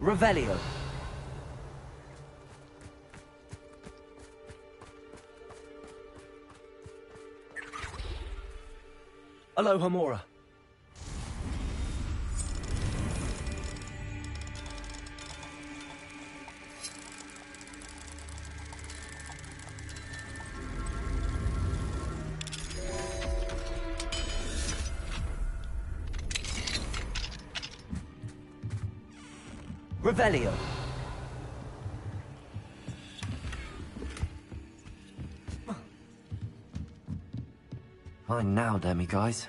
Revelio. Aloha Mora. Revelio. Fine now, Demi guys.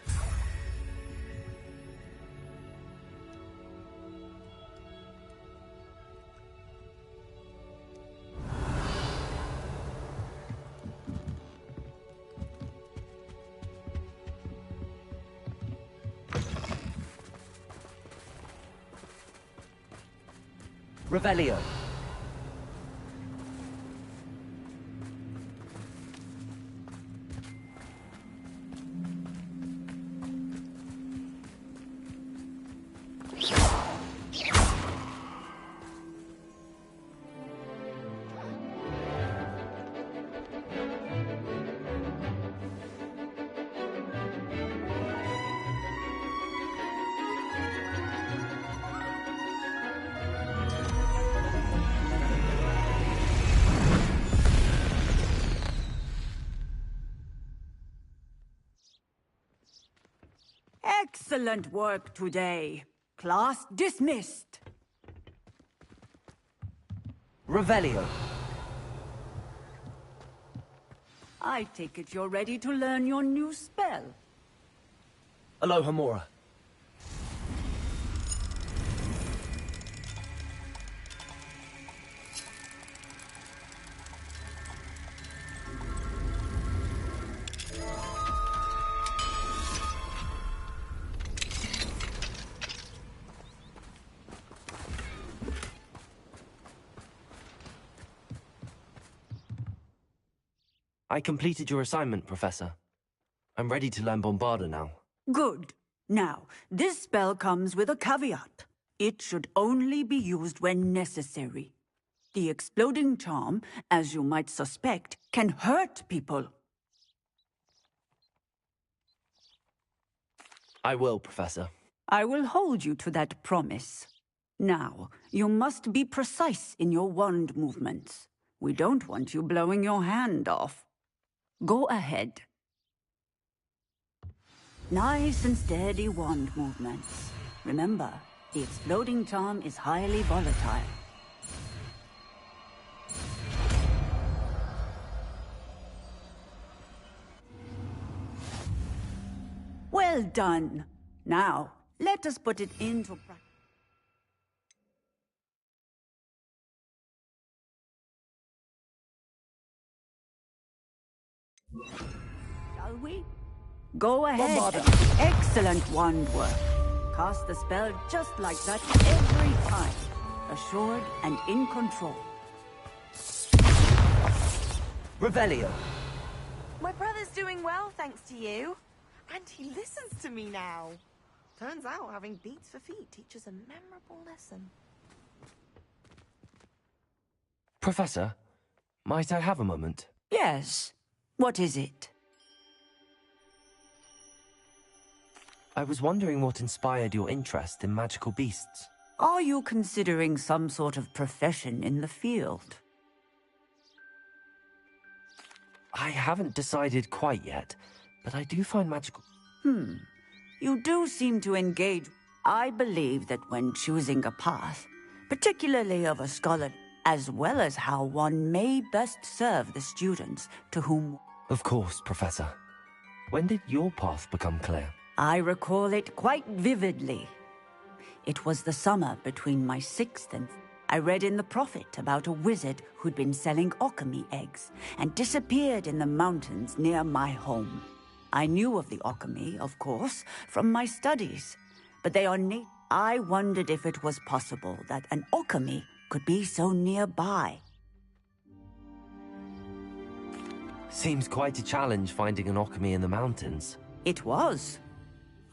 Revelio. Excellent work today. Class dismissed. Revelio. I take it you're ready to learn your new spell. Aloha Mora. I completed your assignment, Professor. I'm ready to learn Bombarda now. Good. Now, this spell comes with a caveat. It should only be used when necessary. The exploding charm, as you might suspect, can hurt people. I will, Professor. I will hold you to that promise. Now, you must be precise in your wand movements. We don't want you blowing your hand off. Go ahead. Nice and steady wand movements. Remember, the exploding charm is highly volatile. Well done. Now, let us put it into practice. Shall we? Go ahead. Excellent wand work. Cast the spell just like that every time. Assured and in control. Revelio. My brother's doing well, thanks to you. And he listens to me now. Turns out having beats for feet teaches a memorable lesson. Professor, might I have a moment? Yes. What is it? I was wondering what inspired your interest in magical beasts. Are you considering some sort of profession in the field? I haven't decided quite yet, but I do find magical... You do seem to engage. I believe that when choosing a path, particularly of a scholar, as well as how one may best serve the students to whom... Of course, Professor. When did your path become clear? I recall it quite vividly. It was the summer between my 6th and... I read in the Prophet about a wizard who'd been selling alchemy eggs and disappeared in the mountains near my home. I knew of the alchemy, of course, from my studies, but they are neat. I wondered if it was possible that an alchemy could be so nearby. Seems quite a challenge finding an alchemy in the mountains. It was.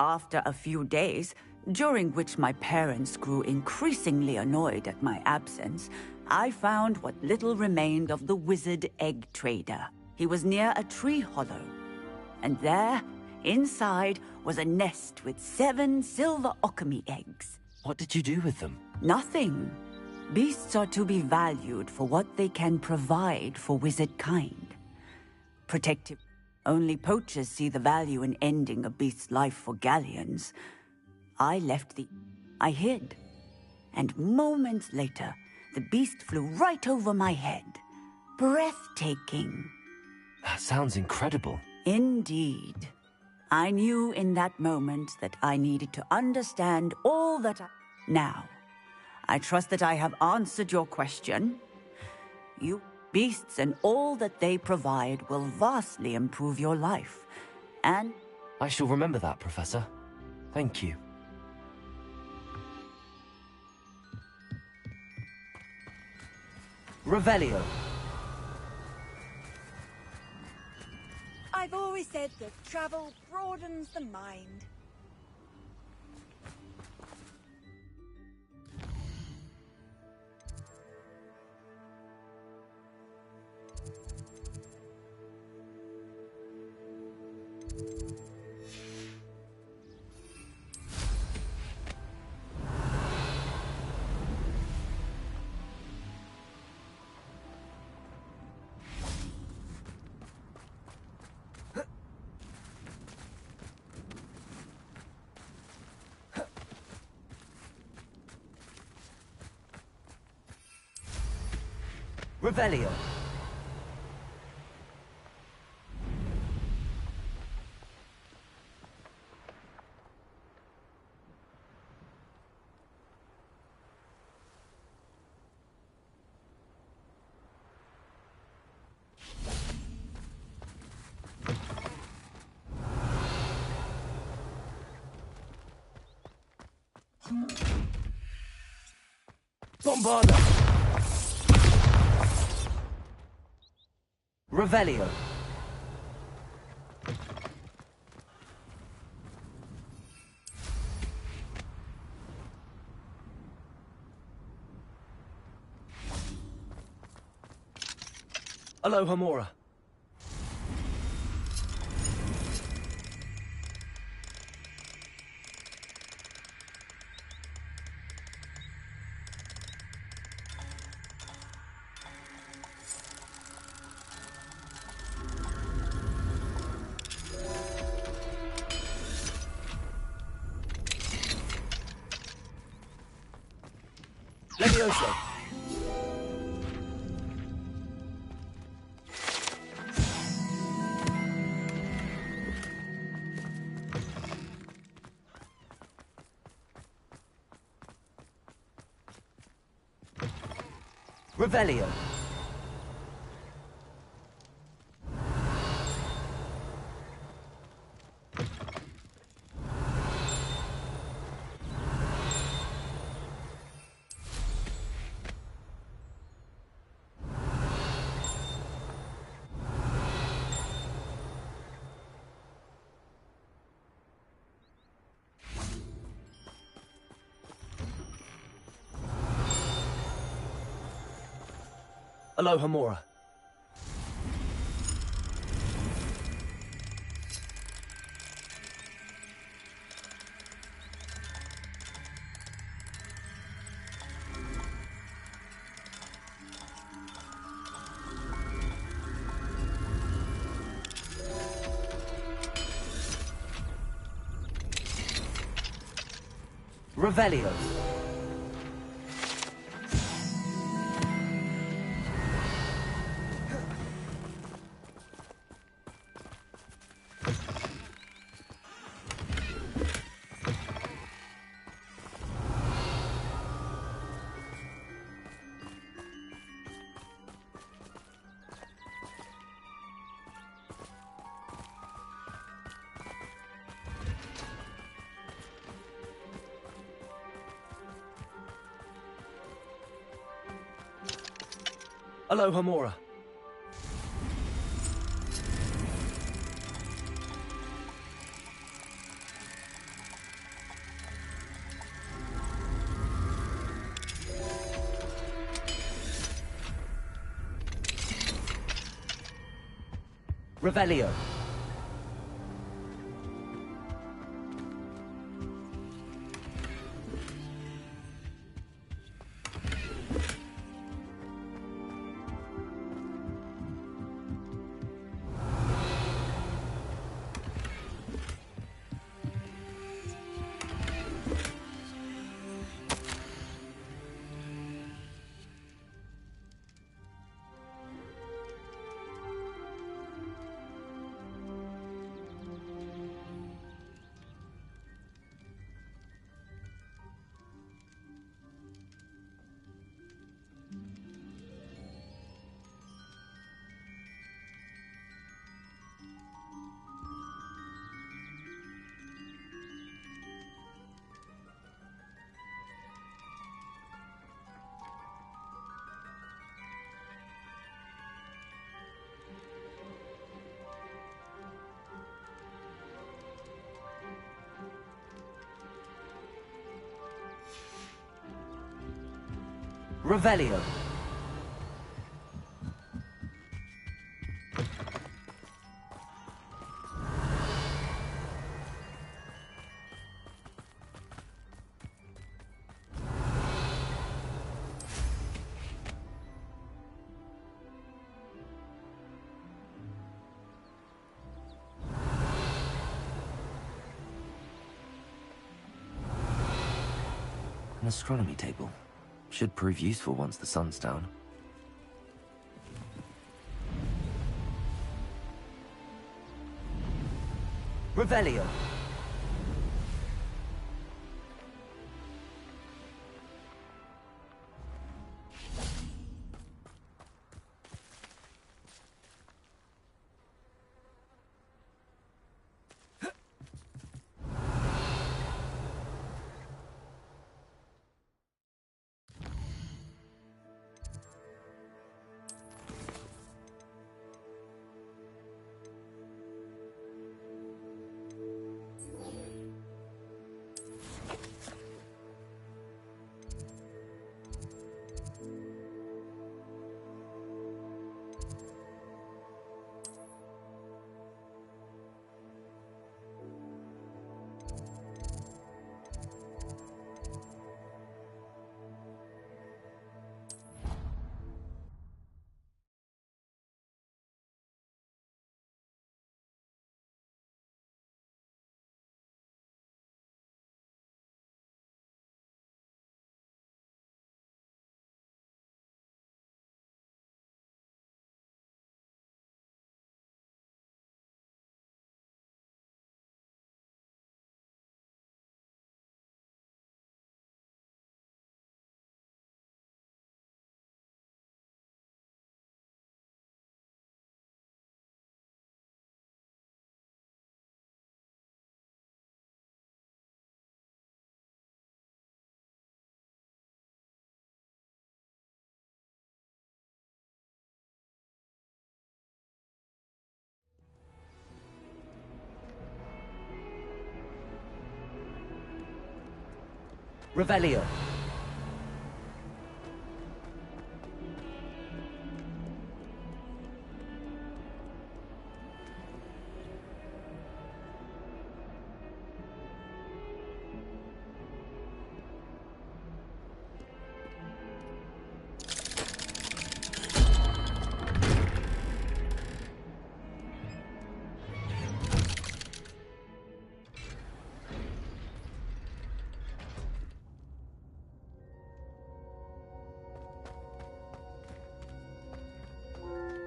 After a few days, during which my parents grew increasingly annoyed at my absence, I found what little remained of the wizard egg trader. He was near a tree hollow, and there, inside, was a nest with 7 silver okami eggs. What did you do with them? Nothing. Beasts are to be valued for what they can provide for wizard kind. Protective. Only poachers see the value in ending a beast's life for galleons. I hid. And moments later, the beast flew right over my head. Breathtaking. That sounds incredible. Indeed. I knew in that moment that I needed to understand all that Now, I trust that I have answered your question. Beasts and all that they provide will vastly improve your life, and... I shall remember that, Professor. Thank you. Revelio. I've always said that travel broadens the mind. Revelio. Bombarda. Revelio. Aloha Mora. Levioso. Revelio. Aloha Mora. Revelio. Aloha Mora. Revelio. Revelio. An astronomy table. Should prove useful once the sun's down. Revelio. Revelio.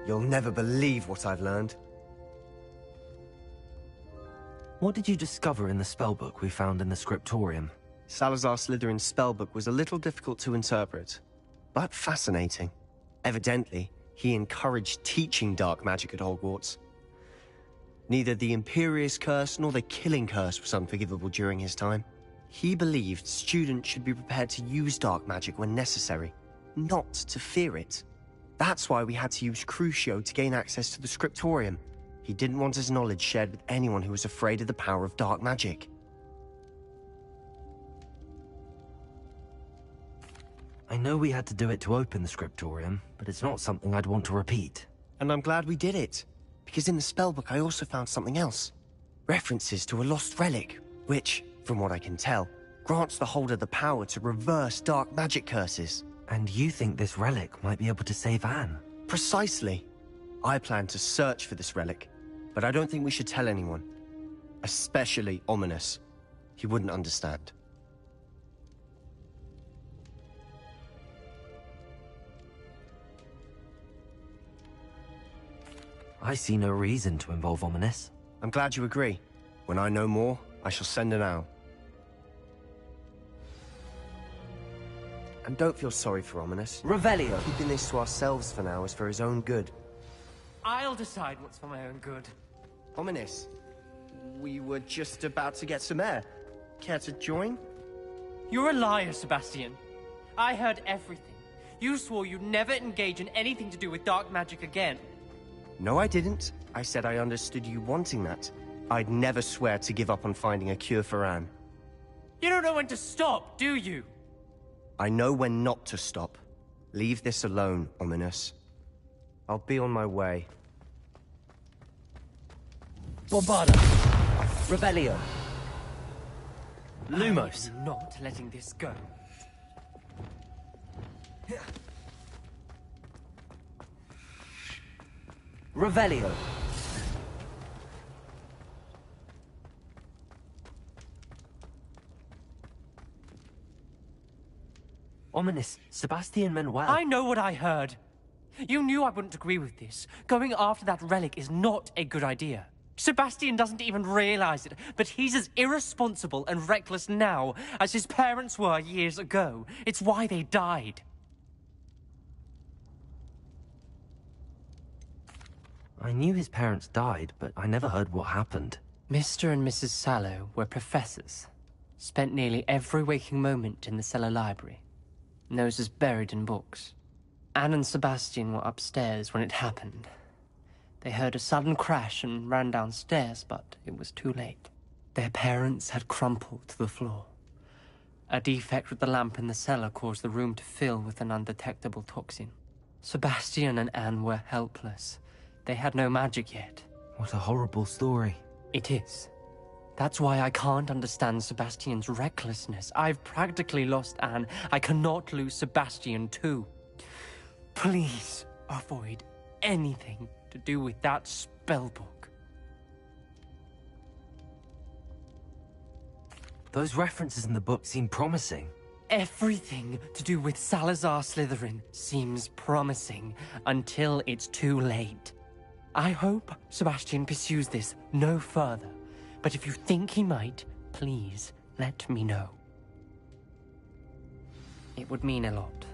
You'll never believe what I've learned. What did you discover in the spellbook we found in the scriptorium? Salazar Slytherin's spellbook was a little difficult to interpret, but fascinating. Evidently, he encouraged teaching dark magic at Hogwarts. Neither the Imperious Curse nor the Killing Curse was unforgivable during his time. He believed students should be prepared to use dark magic when necessary, not to fear it. That's why we had to use Crucio to gain access to the scriptorium. He didn't want his knowledge shared with anyone who was afraid of the power of dark magic. I know we had to do it to open the scriptorium, but it's not something I'd want to repeat. And I'm glad we did it. Because in the spellbook I also found something else. References to a lost relic, which, from what I can tell, grants the holder the power to reverse dark magic curses. And you think this relic might be able to save Anne? Precisely. I plan to search for this relic, but I don't think we should tell anyone. Especially Ominous. He wouldn't understand. I see no reason to involve Ominous. I'm glad you agree. When I know more, I shall send an owl. And don't feel sorry for Ominous. Revelio. Keeping this to ourselves for now is for his own good. I'll decide what's for my own good. Ominous, we were just about to get some air. Care to join? You're a liar, Sebastian. I heard everything. You swore you'd never engage in anything to do with dark magic again. No, I didn't. I said I understood you wanting that. I'd never swear to give up on finding a cure for Anne. You don't know when to stop, do you? I know when not to stop. Leave this alone, Ominous. I'll be on my way. Bombarda. Revelio. Lumos. I'm not letting this go. Revelio. Ominous, Sebastian meant well. I know what I heard. You knew I wouldn't agree with this. Going after that relic is not a good idea. Sebastian doesn't even realize it, but he's as irresponsible and reckless now as his parents were years ago. It's why they died. I knew his parents died, but I never heard what happened. Mr. and Mrs. Sallow were professors. Spent nearly every waking moment in the cellar library. Noses buried in books. Anne and Sebastian were upstairs when it happened. They heard a sudden crash and ran downstairs, but it was too late. Their parents had crumpled to the floor. A defect with the lamp in the cellar caused the room to fill with an undetectable toxin. Sebastian and Anne were helpless. They had no magic yet. What a horrible story. It is. That's why I can't understand Sebastian's recklessness. I've practically lost Anne. I cannot lose Sebastian too. Please avoid anything to do with that spellbook. Those references in the book seem promising. Everything to do with Salazar Slytherin seems promising until it's too late. I hope Sebastian pursues this no further. But if you think he might, please let me know. It would mean a lot.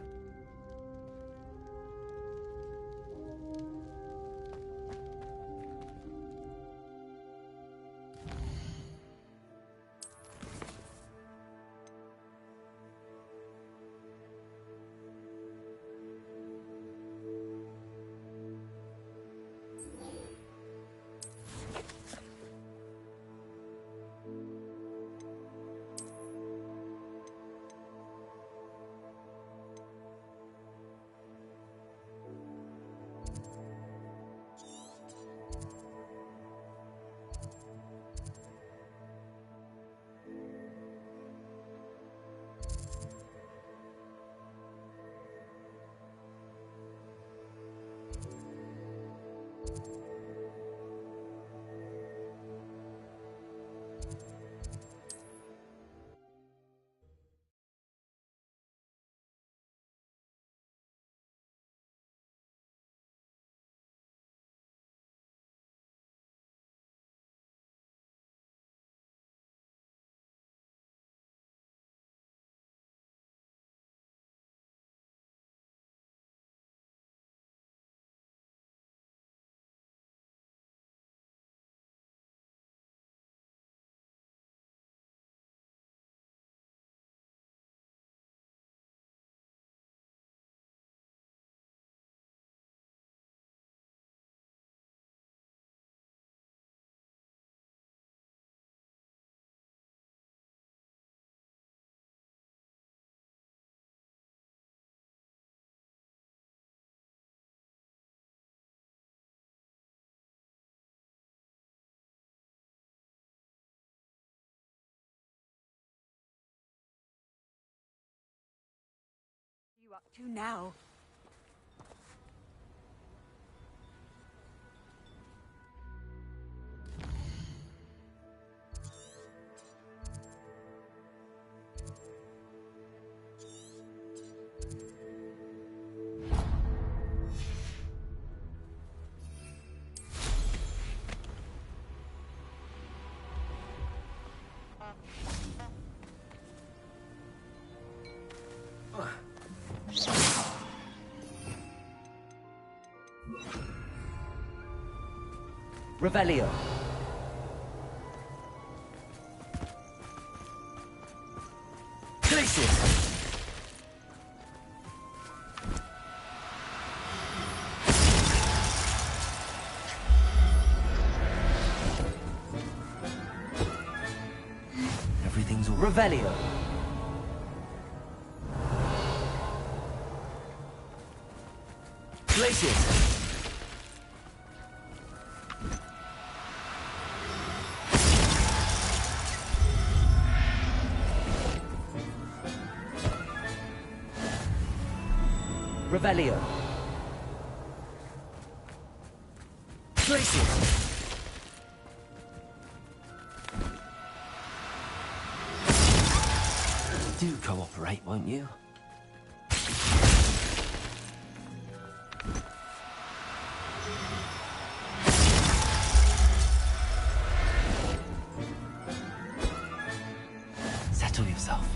you up to now? Revelio. Places. Everything's all Revelio. Places. Revelio. Places. Do cooperate, won't you? Settle yourself.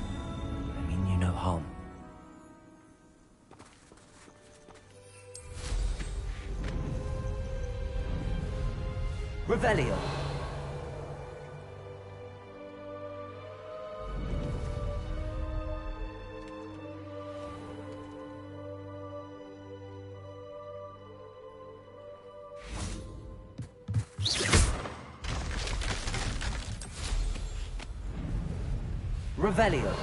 I mean you no harm. Revelio. Revelio.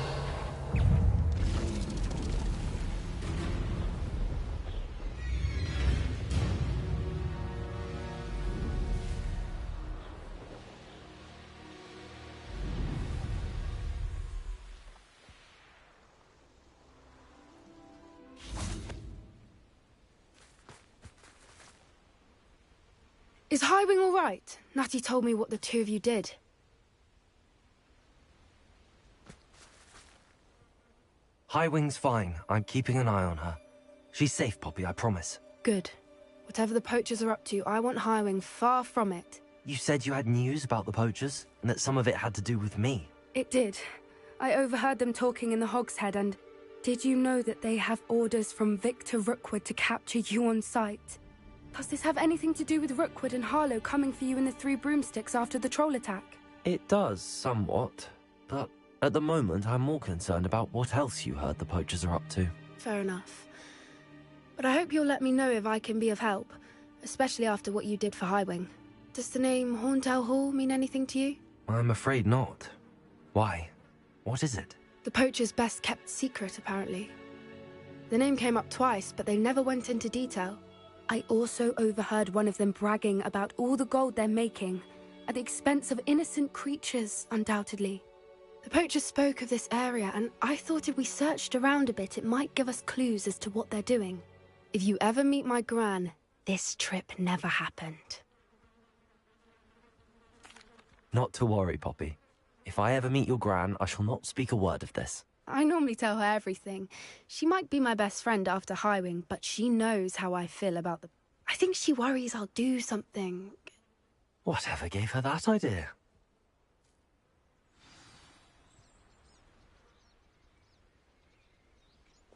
Is Highwing all right? Natty told me what the two of you did. Highwing's fine. I'm keeping an eye on her. She's safe, Poppy, I promise. Good. Whatever the poachers are up to, I want Highwing far from it. You said you had news about the poachers, and that some of it had to do with me. It did. I overheard them talking in the Hogshead, and did you know that they have orders from Victor Rookwood to capture you on sight? Does this have anything to do with Rookwood and Harlow coming for you in the Three Broomsticks after the troll attack? It does, somewhat. But at the moment, I'm more concerned about what else you heard the poachers are up to. Fair enough. But I hope you'll let me know if I can be of help, especially after what you did for Highwing. Does the name Horntail Hall mean anything to you? I'm afraid not. Why? What is it? The poacher's best kept secret, apparently. The name came up twice, but they never went into detail. I also overheard one of them bragging about all the gold they're making, at the expense of innocent creatures, undoubtedly. The poachers spoke of this area, and I thought if we searched around a bit, it might give us clues as to what they're doing. If you ever meet my gran, this trip never happened. Not to worry, Poppy. If I ever meet your gran, I shall not speak a word of this. I normally tell her everything. She might be my best friend after Highwing, but she knows how I feel about the... I think she worries I'll do something. Whatever gave her that idea?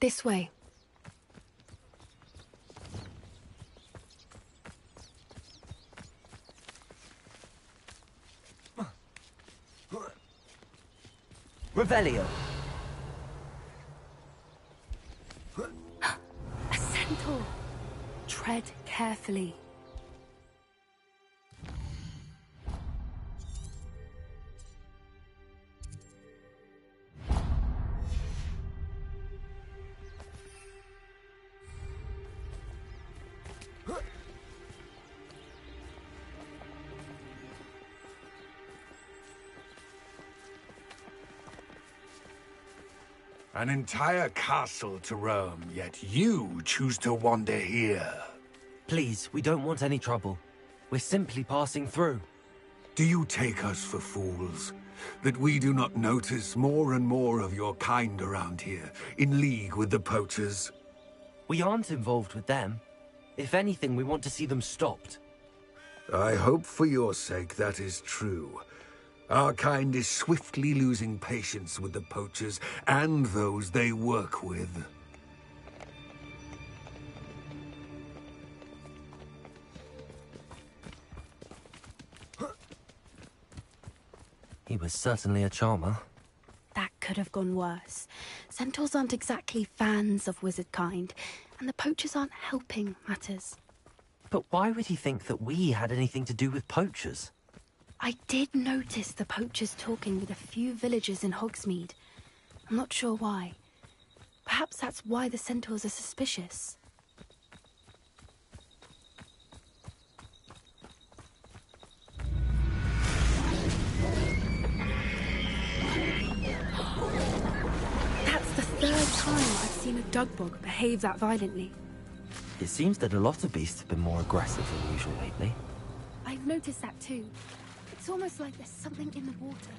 This way. Revelio. A centaur. Tread carefully. An entire castle to roam, yet you choose to wander here. Please, we don't want any trouble. We're simply passing through. Do you take us for fools? That we do not notice more and more of your kind around here, in league with the poachers? We aren't involved with them. If anything, we want to see them stopped. I hope for your sake that is true. Our kind is swiftly losing patience with the poachers and those they work with. He was certainly a charmer. That could have gone worse. Centaurs aren't exactly fans of wizard kind, and the poachers aren't helping matters. But why would he think that we had anything to do with poachers? I did notice the poachers talking with a few villagers in Hogsmeade. I'm not sure why. Perhaps that's why the centaurs are suspicious. That's the third time I've seen a dugbog behave that violently. It seems that a lot of beasts have been more aggressive than usual lately. I've noticed that too. It's almost like there's something in the water.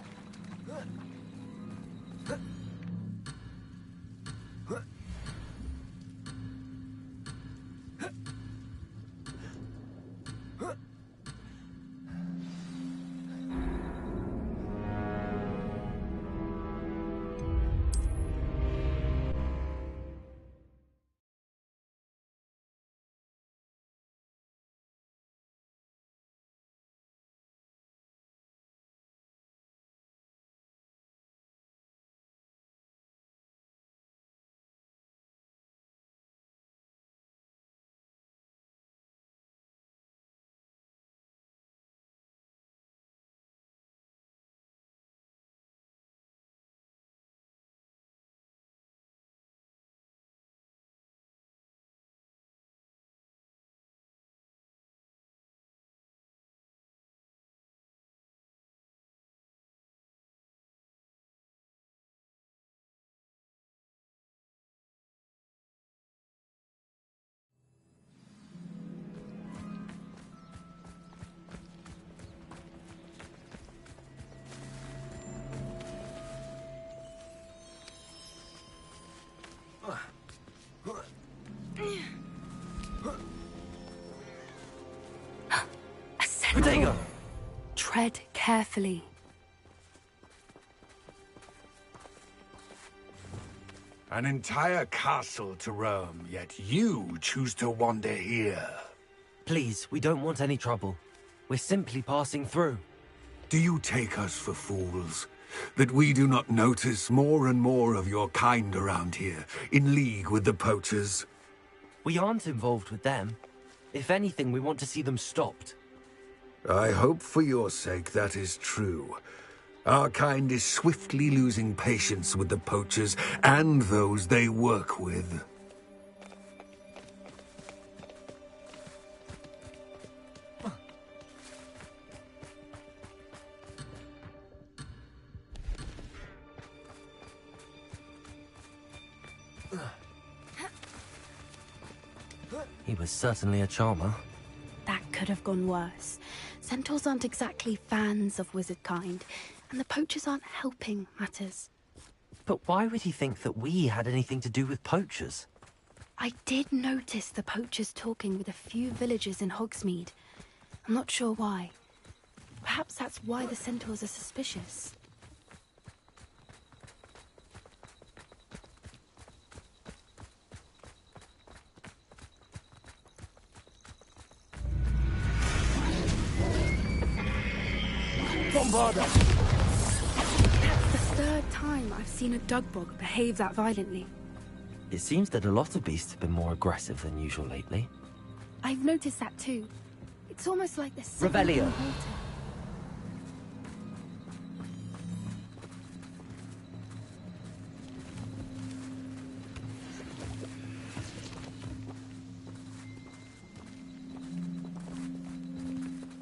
Potato! Tread carefully. An entire castle to roam, yet you choose to wander here. Please, we don't want any trouble. We're simply passing through. Do you take us for fools? That we do not notice more and more of your kind around here, in league with the poachers? We aren't involved with them. If anything, we want to see them stopped. I hope for your sake that is true. Our kind is swiftly losing patience with the poachers and those they work with. He was certainly a charmer. That could have gone worse. Centaurs aren't exactly fans of wizard kind, and the poachers aren't helping matters. But why would he think that we had anything to do with poachers? I did notice the poachers talking with a few villagers in Hogsmeade. I'm not sure why. Perhaps that's why the centaurs are suspicious. Bombarda! That's the third time I've seen a dugbog behave that violently. It seems that a lot of beasts have been more aggressive than usual lately. I've noticed that too. It's almost like there's something in Revelio. the water.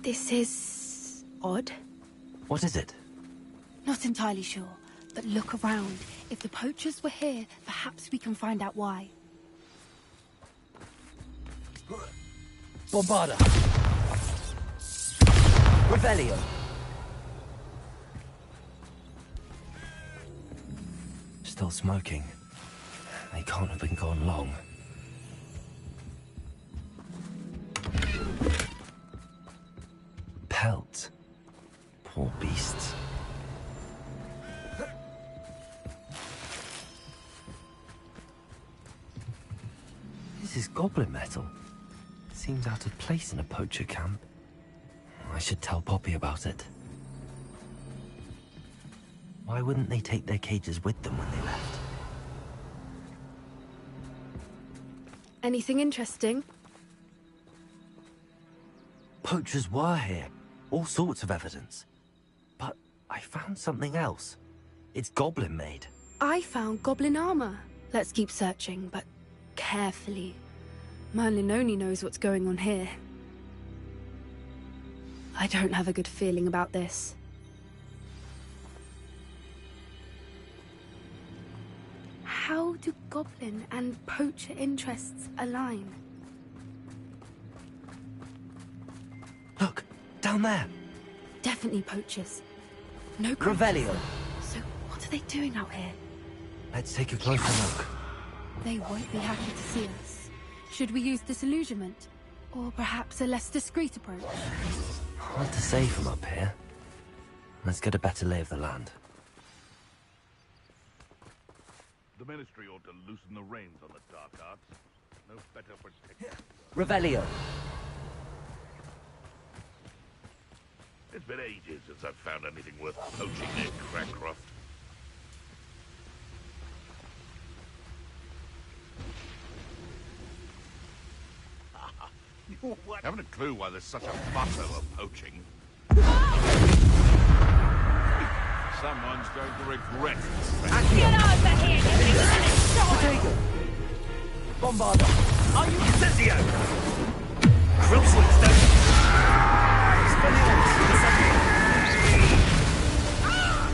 This is odd. What is it? Not entirely sure, but look around. If the poachers were here, perhaps we can find out why. Bombarda! Revelio. Still smoking. They can't have been gone long. Pelt. Poor beasts. This is goblin metal. Seems out of place in a poacher camp. I should tell Poppy about it. Why wouldn't they take their cages with them when they left? Anything interesting? Poachers were here. All sorts of evidence. But I found something else. It's goblin made. I found goblin armor. Let's keep searching, but carefully. Merlin only knows what's going on here. I don't have a good feeling about this. How do goblin and poacher interests align? Look, down there. Definitely poachers. No creatures. Revelio. So what are they doing out here? Let's take a closer look. They won't be happy to see us. Should we use disillusionment? Or perhaps a less discreet approach? Hard to say from up here. Let's get a better lay of the land. The Ministry ought to loosen the reins on the dark arts. No better protection. Revelio. It's been ages since I've found anything worth poaching near Crackcroft. Haven't a clue why there's such a fuss over poaching. Someone's going to regret it. Get over here, you little Potato. Bombarda. Are you Incendio. Krill Sweetstone.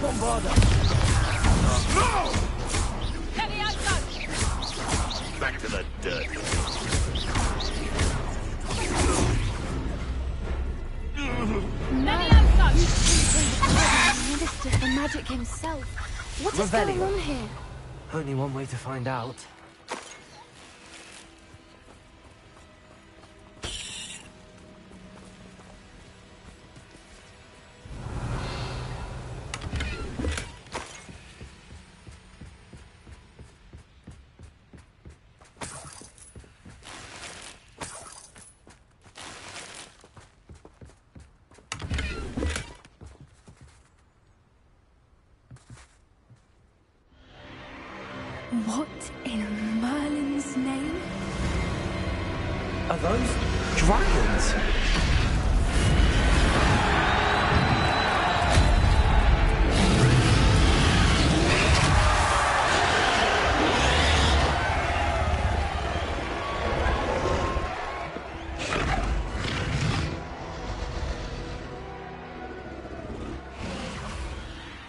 Bombarda. No! Levioso! Back to the dirt. Minister for Magic himself. What is going on here? Only one way to find out. What in Merlin's name? Are those dragons?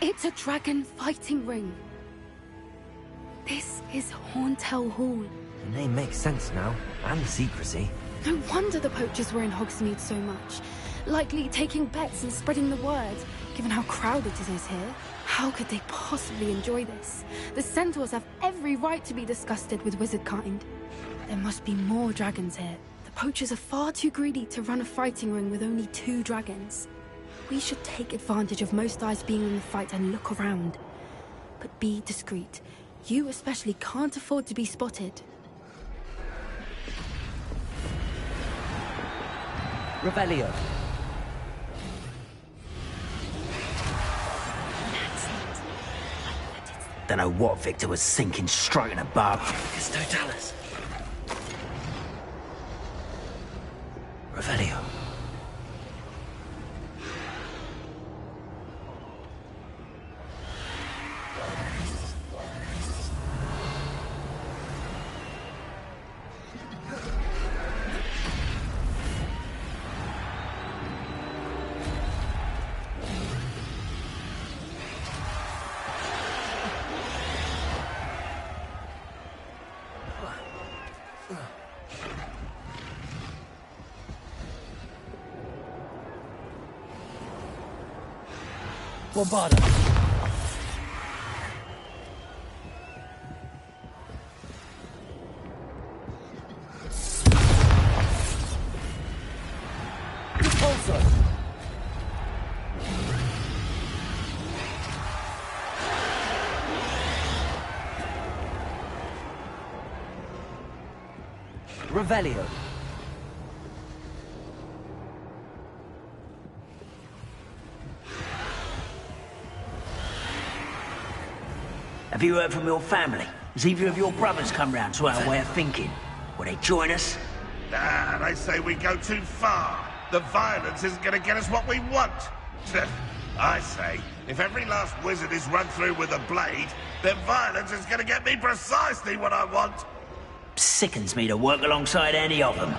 It's a dragon fighting ring. This is Horntail Hall. The name makes sense now, and the secrecy. No wonder the poachers were in Hogsmeade so much. Likely taking bets and spreading the word, given how crowded it is here. How could they possibly enjoy this? The centaurs have every right to be disgusted with wizard kind. There must be more dragons here. The poachers are far too greedy to run a fighting ring with only 2 dragons. We should take advantage of most eyes being in the fight and look around. But be discreet. You especially can't afford to be spotted. Revelio. Don't know what Victor was thinking, striking a barb. It's Totalis. Revelio. Bombarda. Repulsor. Revelio. Have you heard from your family? Has either of your brothers come round to our way of thinking? Will they join us? Nah, they say we go too far. The violence isn't going to get us what we want. I say, if every last wizard is run through with a blade, then violence is going to get me precisely what I want. Sickens me to work alongside any of them.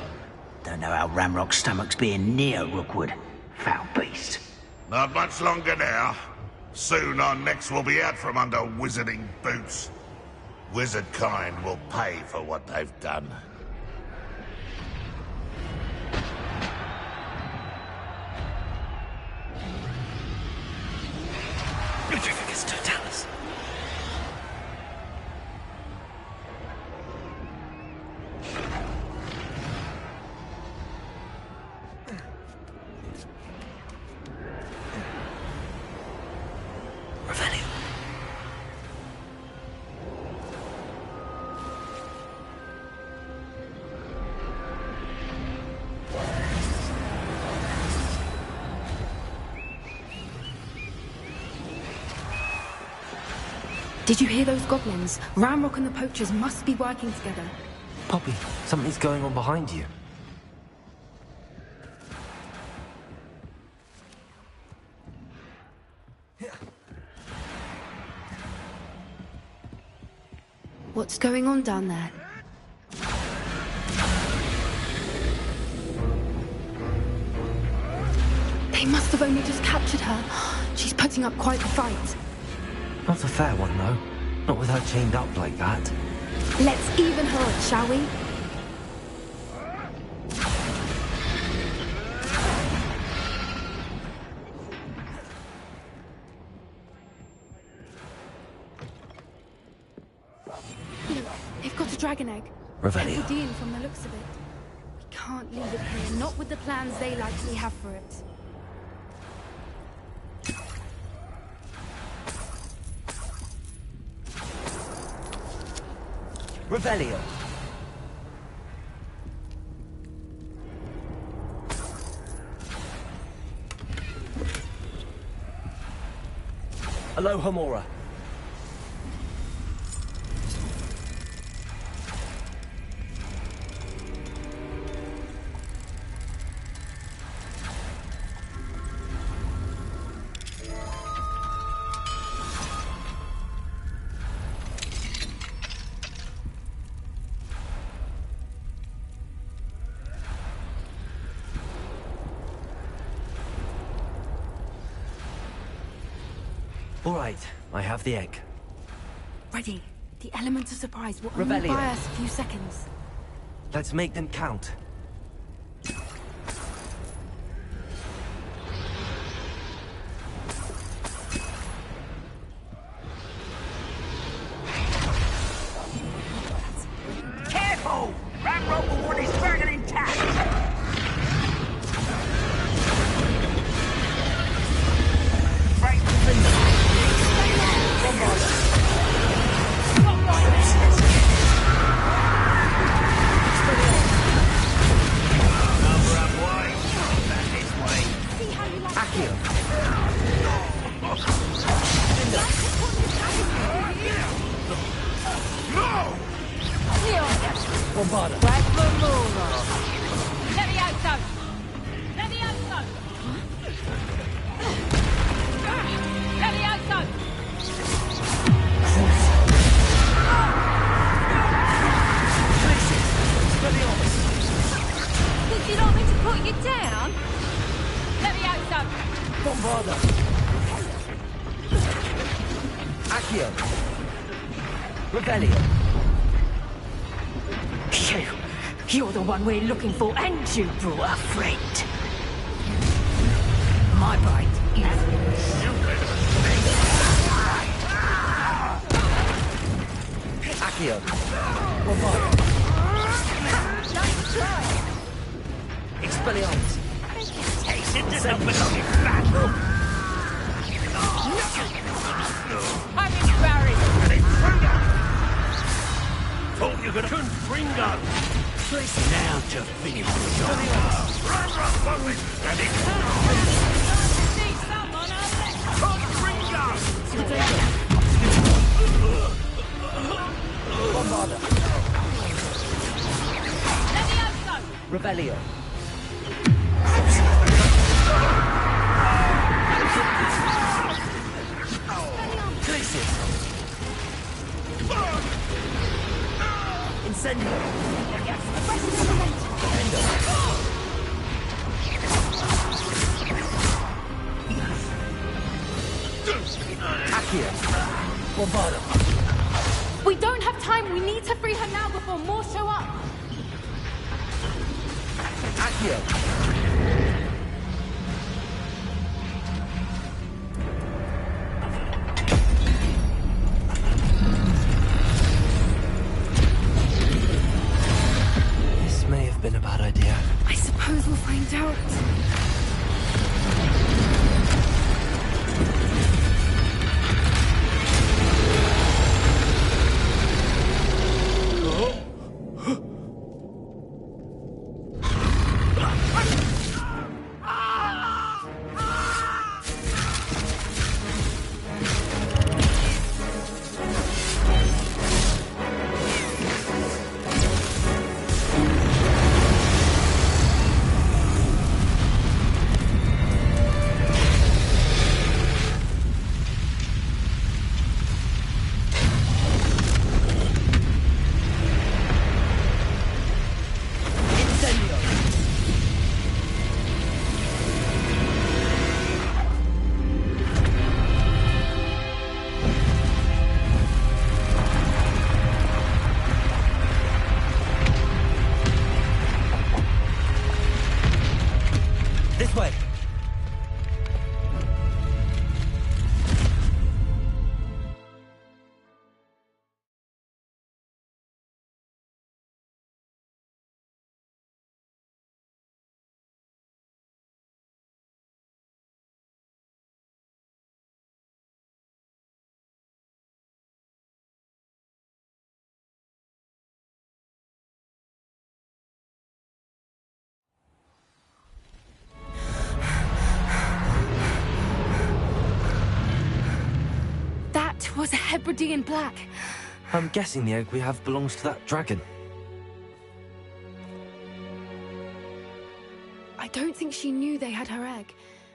Don't know how Ramrock's stomach's being near Rookwood. Foul beast. Not much longer now. Soon our necks will be out from under wizarding boots. Wizard kind will pay for what they've done. Lutrificus totalis. Did you hear those goblins? Ramrock and the poachers must be working together. Poppy, something's going on behind you. What's going on down there? They must have only just captured her. She's putting up quite the fight. Not a fair one, though. Not with her chained up like that. Let's even her up, shall we? Look, they've got a dragon egg. Revelio. Equidean from the looks of it. We can't leave it here, not with the plans they likely have for it. Revelio. Alohomora. All right, I have the egg. Ready. The element of surprise will Revelio. only buy us a few seconds. Let's make them count. Careful! Ramrock will want his dragon intact! Break the finger! Bombarda. Levioso! Levioso! Levioso! Did you not mean to put you down? Levioso! Bombarda. Accio. Revelio. You're the one we're looking for, and you brought a friend. My bite is... Accio. Bombarda. Nice try. Expelliarmus. Hanging Barry! Thought you could bring us. Now to finish the job. Run, and it's See someone on that! Bombarda. Levioso! Revelio. Glacius. Incendio. Endo. Accio. Bombarda. We don't have time. We need to free her now before more show up. Accio. This may have been a bad idea. I suppose we'll find out. This way. That was a Hebridean black. I'm guessing the egg we have belongs to that dragon. I don't think she knew they had her egg.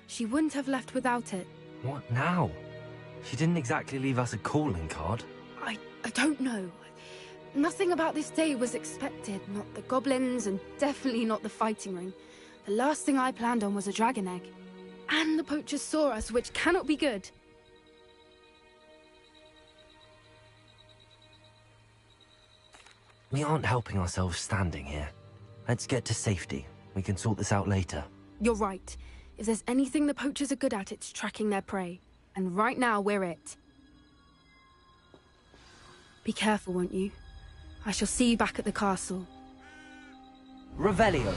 She wouldn't have left without it. What now? She didn't exactly leave us a calling card. I don't know. Nothing about this day was expected. Not the goblins, and definitely not the fighting ring. The last thing I planned on was a dragon egg. And the poachers saw us, which cannot be good. We aren't helping ourselves standing here. Let's get to safety. We can sort this out later. You're right. If there's anything the poachers are good at, it's tracking their prey. And right now, we're it. Be careful, won't you? I shall see you back at the castle. Revelio.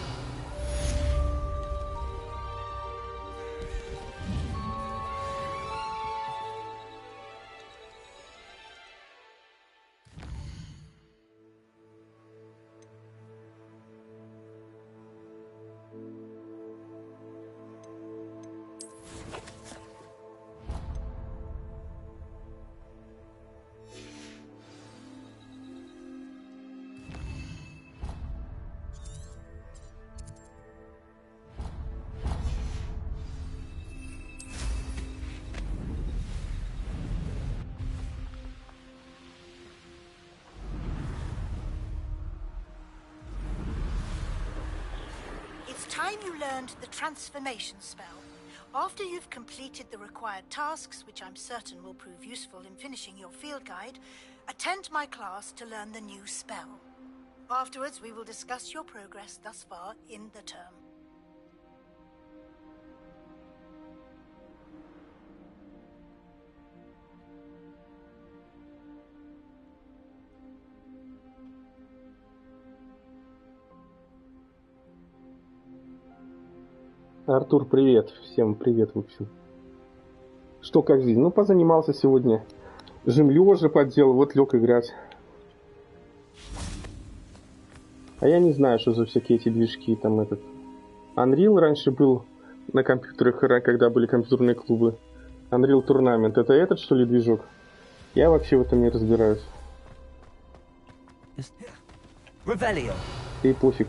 It's time you learned the transformation spell. After you've completed the required tasks, which I'm certain will prove useful in finishing your field guide, attend my class to learn the new spell. Afterwards, we will discuss your progress thus far in the term. Артур, привет. Всем привет, в общем. Что, как жизнь? Ну, позанимался сегодня. Жим-лёжа подделал, вот лег играть. А я не знаю, что за всякие эти движки. Там этот... Unreal раньше был на компьютерах, когда были компьютерные клубы. Unreal Tournament. Это этот, что ли, движок? Я вообще в этом не разбираюсь. И пофиг.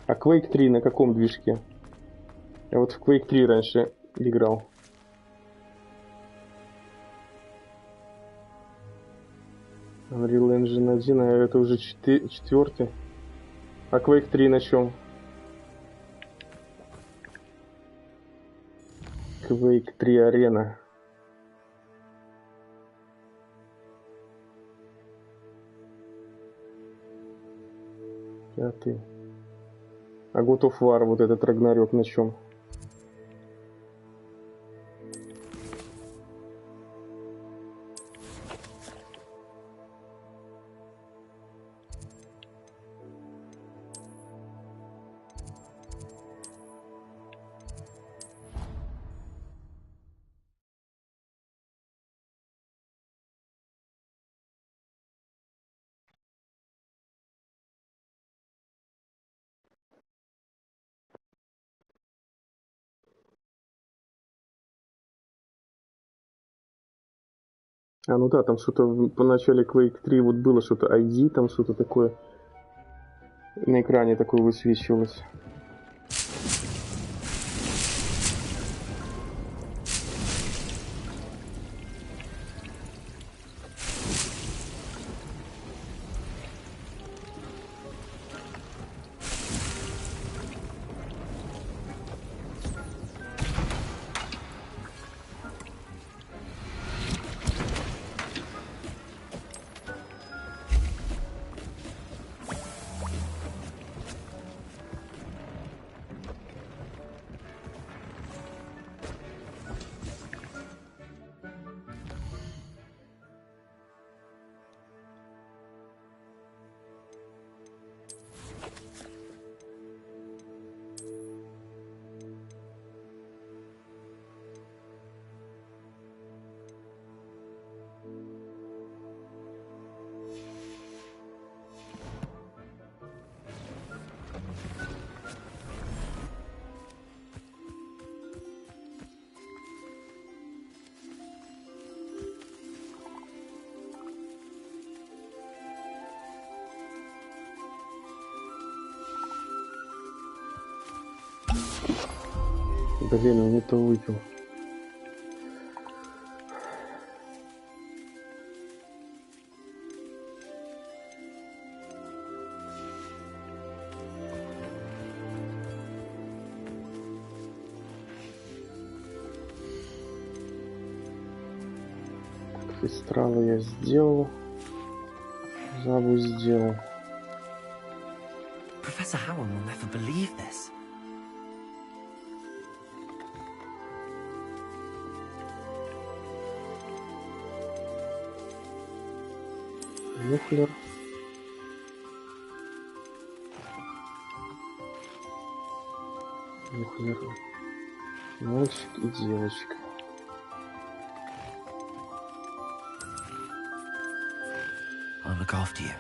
А Quake 3 на каком движке? Я вот в Quake 3 раньше играл. Unreal Engine 1, а это уже 4. А Quake 3 на чем? Quake 3 Arena. Пятый. А God of War, вот этот Рагнарёк на чем? А, ну да, там что-то по начале Quake 3 вот было что-то ID, там что-то такое на экране такое высвечивалось. Блин, не то выпил. Фестравы я сделал. Жабу сделал. Professor Howard will never believe this. Мюхлер. Мюхлер. Мальчик и девочка. I'll look after you.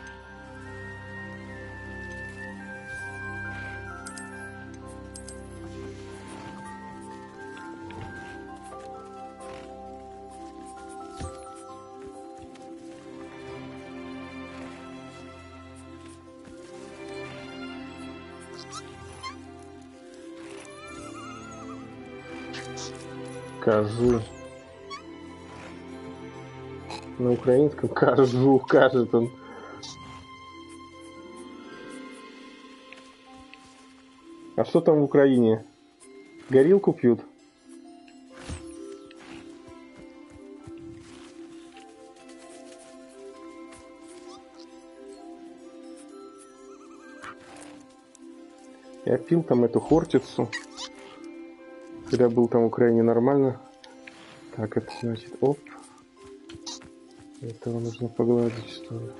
Кажу. На украинском кажу, кажет он. А что там в Украине? Горилку пьют? Я пил там эту хортицу. Когда был там в Украине, нормально. Так, это значит, оп. Этого нужно погладить, что ли.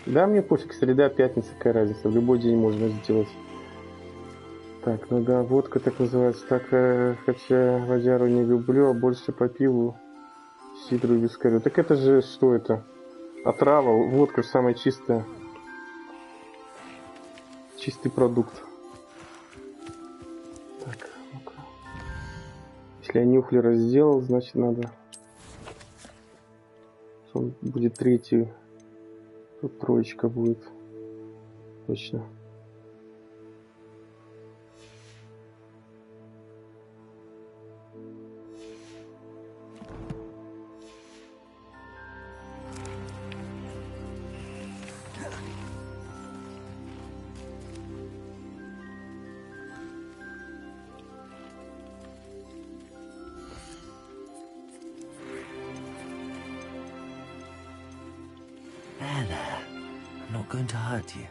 Да, мне пофиг, среда, пятница, какая разница, в любой день можно сделать. Так, ну да, водка так называется, так, хотя водяру не люблю, а больше по пиву, сидру и вискарю. Так это же, что это? Отрава, водка же самая чистая. Чистый продукт. Так, ну-ка. Если я нюхлера сделал, значит надо... Он будет третий. Тут троечка будет. Точно. There. I'm not going to hurt you.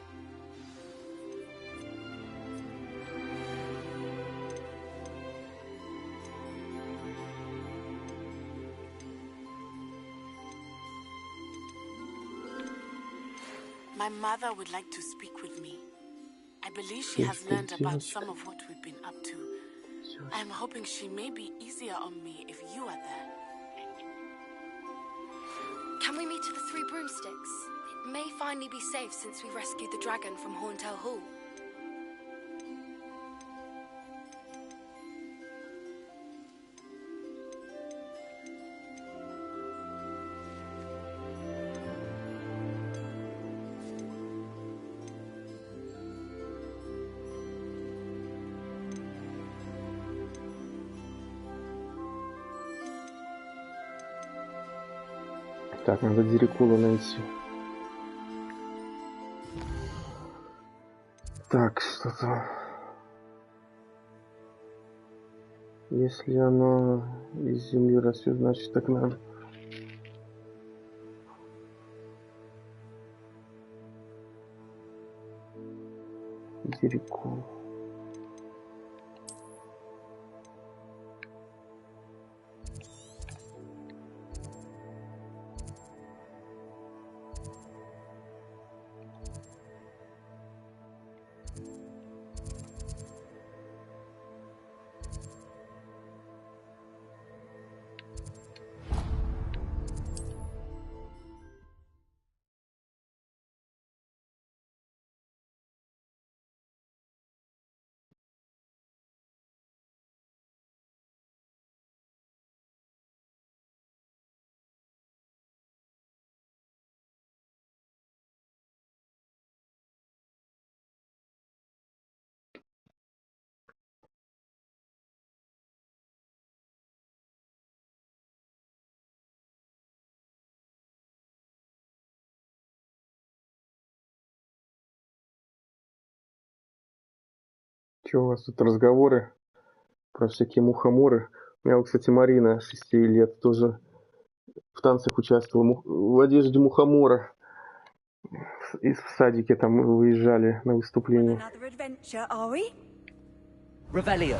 My mother would like to speak with me. I believe she has learned about some of what we've been up to. I'm hoping she may be easier on me if you are there. Can we meet at the Three Broomsticks? It may finally be safe since we rescued the dragon from Horntail Hall. Так, надо Дирикула найти. Так, что-то... Если оно из земли растет, значит так надо. Дирикул. Что у вас тут разговоры про всякие мухоморы? У меня, кстати, Марина, 6 лет, тоже в танцах участвовала в одежде мухомора. И в садике там выезжали на выступление. Revelio.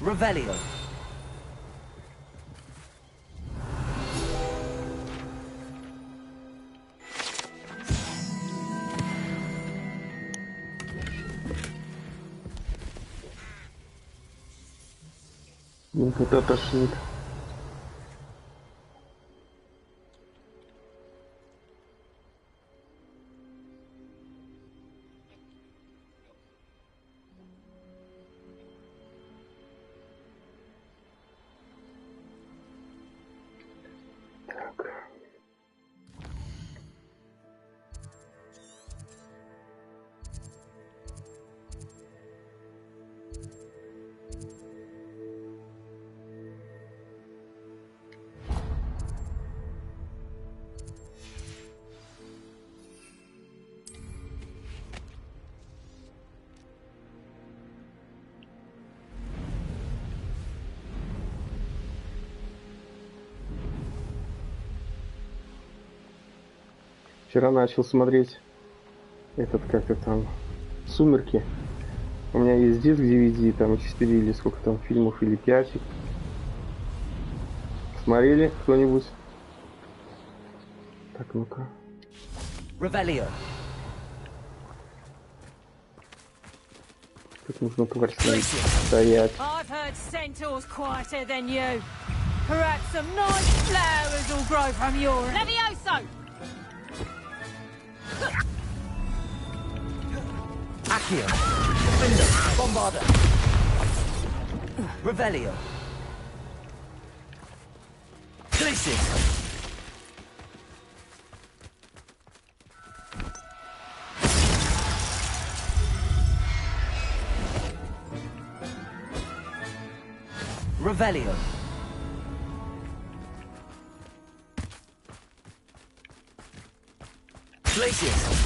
Revelio. Это тошнит. Вчера начал смотреть этот, как это там, «Сумерки». У меня есть диск DVD, там 4 или сколько там фильмов, или 5. Смотрели кто-нибудь? Так, ну-ка. Revelio. Тут нужно тварь стоять. I've heard centaurs quieter than you. Perhaps some nice flowers will grow from your Levioso! Accio. Window. Bombarda. Revelio. Glacius. Revelio. Glacius.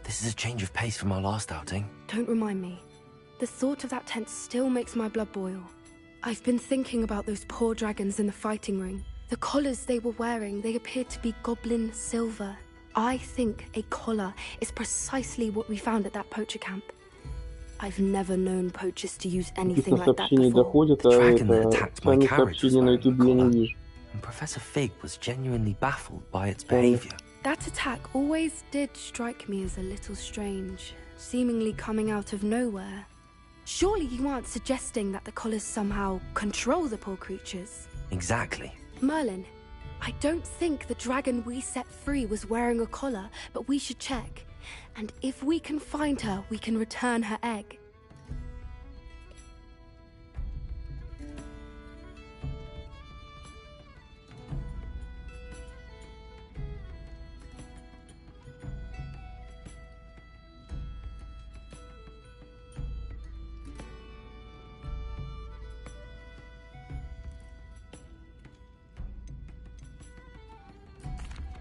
This This is a change of pace from our last outing. Don't remind me. The thought of that tent still makes my blood boil. I've been thinking about those poor dragons in the fighting ring. The collars they were wearing, they appeared to be goblin silver. I think a collar is precisely what we found at that poacher camp. I've never known poachers to use anything like that before. The dragon that attacked my carriage was wearing a collar, and Professor Fig was genuinely baffled by its behavior. That attack always did strike me as a little strange, seemingly coming out of nowhere. Surely you aren't suggesting that the collars somehow control the poor creatures? Exactly. Merlin, I don't think the dragon we set free was wearing a collar, but we should check. And if we can find her, we can return her egg.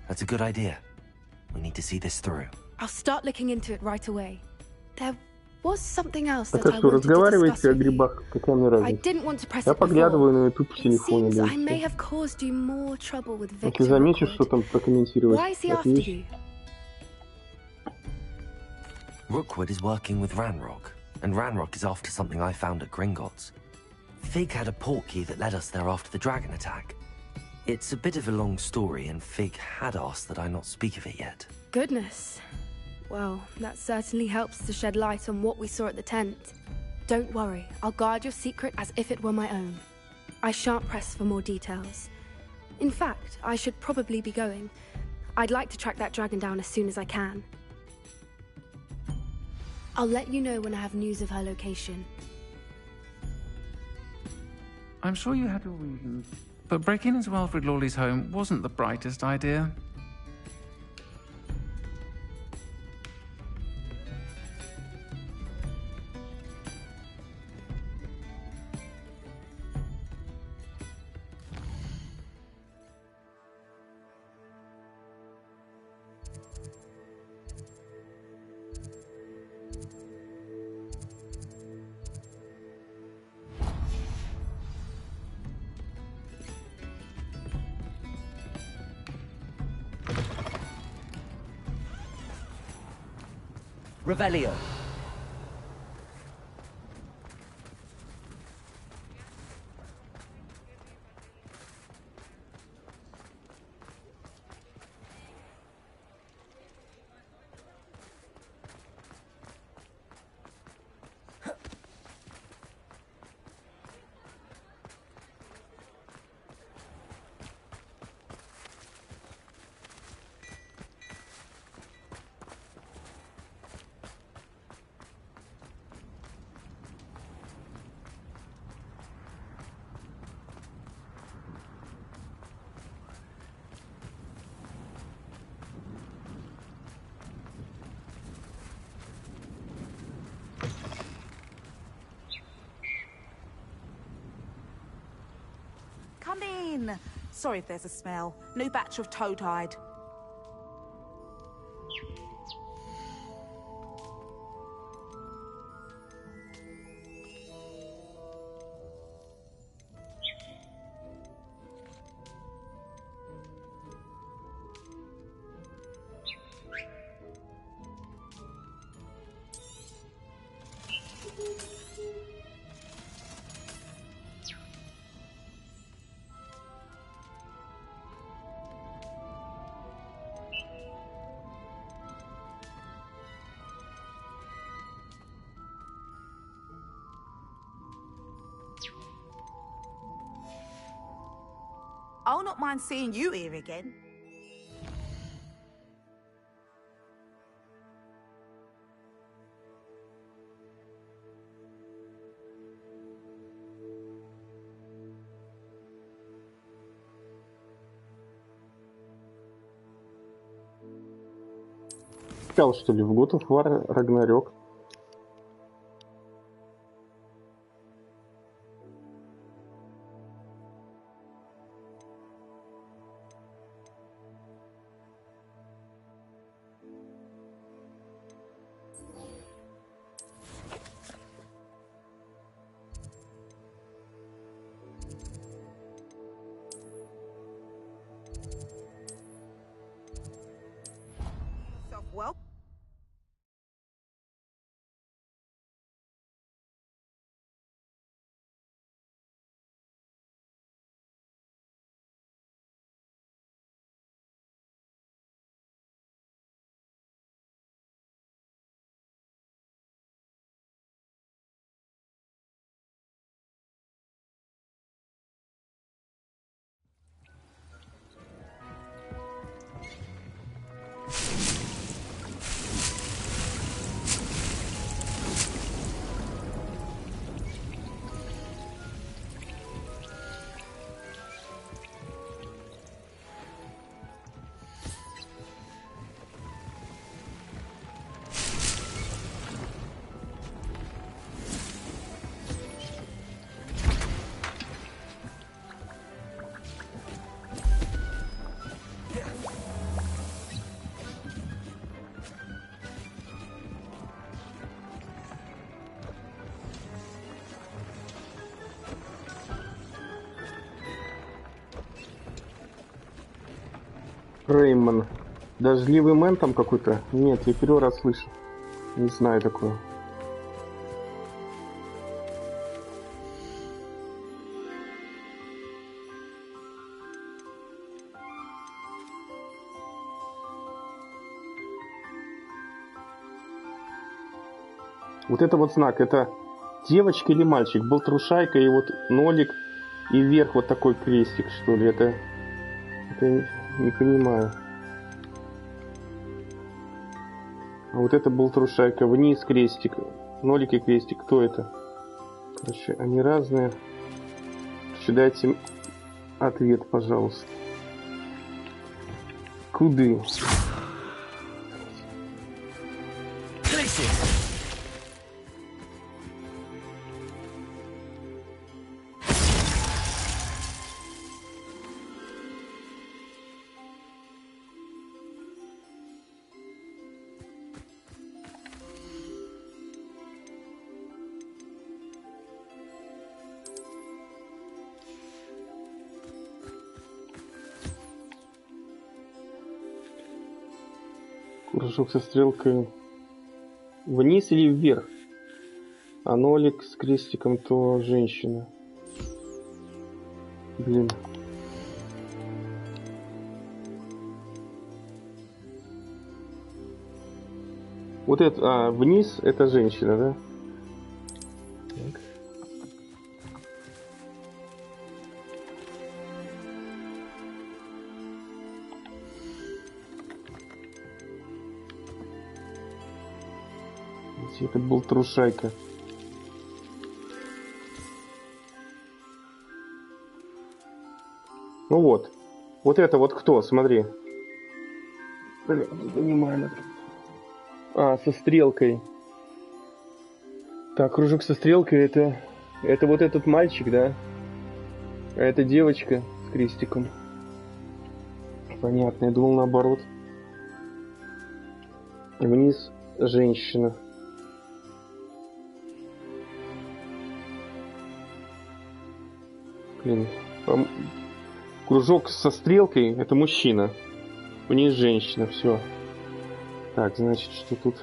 That's a good idea. We need to see this through. I'll start looking into it right away. There was something else that Так I что, wanted to разговаривайте discuss о with you. грибах, какая мне I разница? didn't want to press Я it before. поглядываю на YouTube в It телефоне, seems да I и may всё. have caused you more trouble with Если Victor. заметишь, что там прокомментировать, Why is he after ответь. you? Rookwood is working with Ranrock, and Ranrock is after something I found at Gringotts. Fig had a portkey that led us there after the dragon attack. It's a bit of a long story, and Fig had asked that I not speak of it yet. Goodness. Well, that certainly helps to shed light on what we saw at the tent. Don't worry, I'll guard your secret as if it were my own. I shan't press for more details. In fact, I should probably be going. I'd like to track that dragon down as soon as I can. I'll let you know when I have news of her location. I'm sure you had your reasons, but breaking into Alfred Lawley's home wasn't the brightest idea. Revelio. Come in. Sorry if there's a smell. New batch of toad-hide. I'll not mind seeing you here again. Сказал, что ли, в God of War Ragnarok. Реймон. Дождливый мэн там какой-то? Нет, я первый раз слышу. Не знаю такое. Вот это вот знак, это девочка или мальчик? Болтрушайка и вот нолик, и вверх вот такой крестик, что ли? Это не понимаю. А вот это болтрушайка, вниз крестик, нолик и крестик, кто это? Короче, они разные. Короче, дайте ответ, пожалуйста. Куды? Кружок со стрелкой вниз или вверх? А нолик с крестиком то женщина. Блин. Вот это, вниз это женщина, да? Так. Это был трушайка. Ну вот. Вот это вот кто? Смотри. Блин, не понимаю. Со стрелкой. Так, кружок со стрелкой это вот этот мальчик, да? А это девочка с крестиком. Понятно, я думал наоборот. Вниз женщина. Блин. Кружок со стрелкой это мужчина. Вниз женщина, все. Так, значит, что тут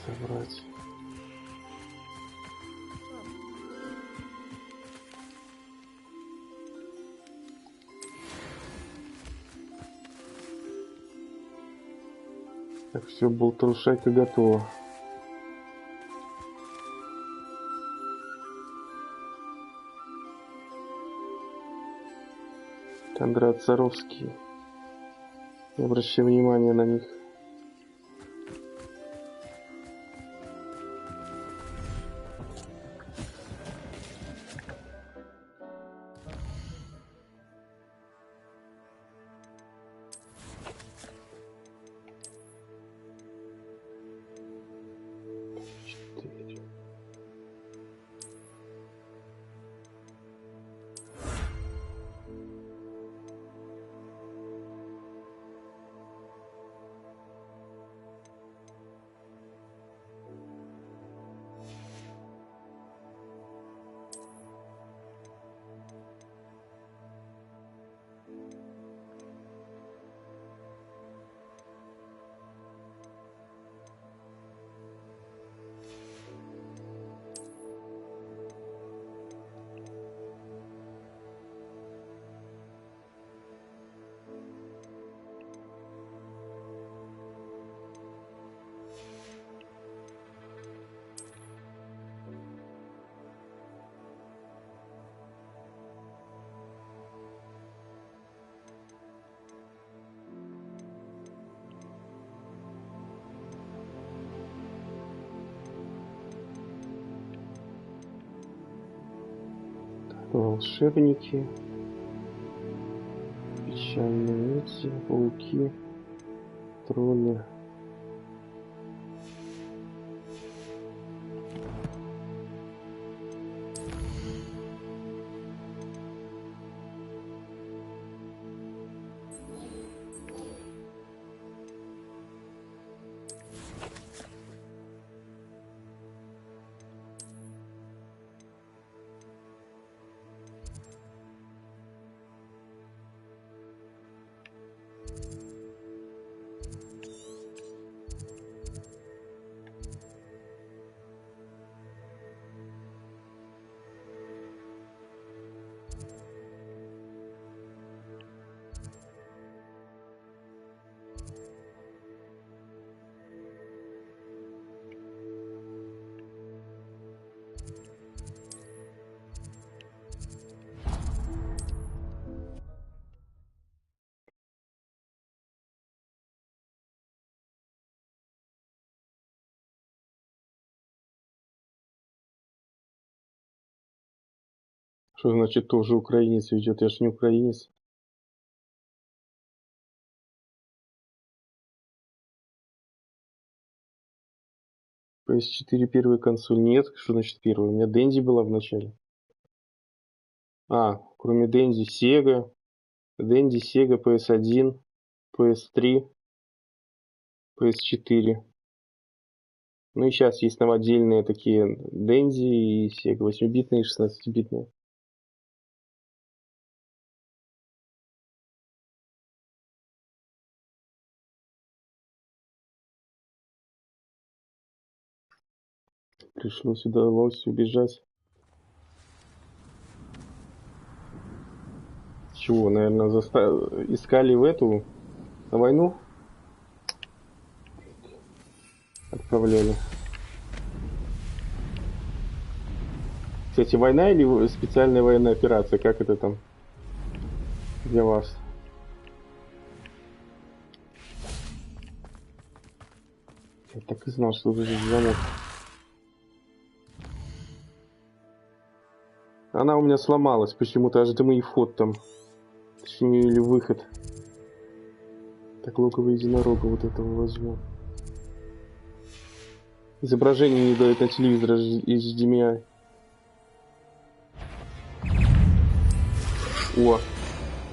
собрать? Так, все, болтрушайка готова. Кондрат Саровский. Не обращай внимания на них. Волшебники, печальные нити, пауки, тролли. Что значит тоже украинец ведет? Я ж не украинец. PS4 первая консоль. Нет, что значит первая? У меня Dendy была в начале. А, кроме Dendy, Sega. Dendy, Sega, PS1, PS3, PS4. Ну и сейчас есть новодельные такие Dendy и Sega. 8-битные и 16-битные. Пришлось удалось убежать. Чего, наверное, искали в эту, на войну? Отправляли. Кстати, война или специальная военная операция? Как это там для вас? Я так и знал, что уже звонок. Она у меня сломалась, почему-то HDMI вход там. Точнее, или выход. Так, логово единорога вот этого возьму. Изображение не дает на телевизор HDMI. О,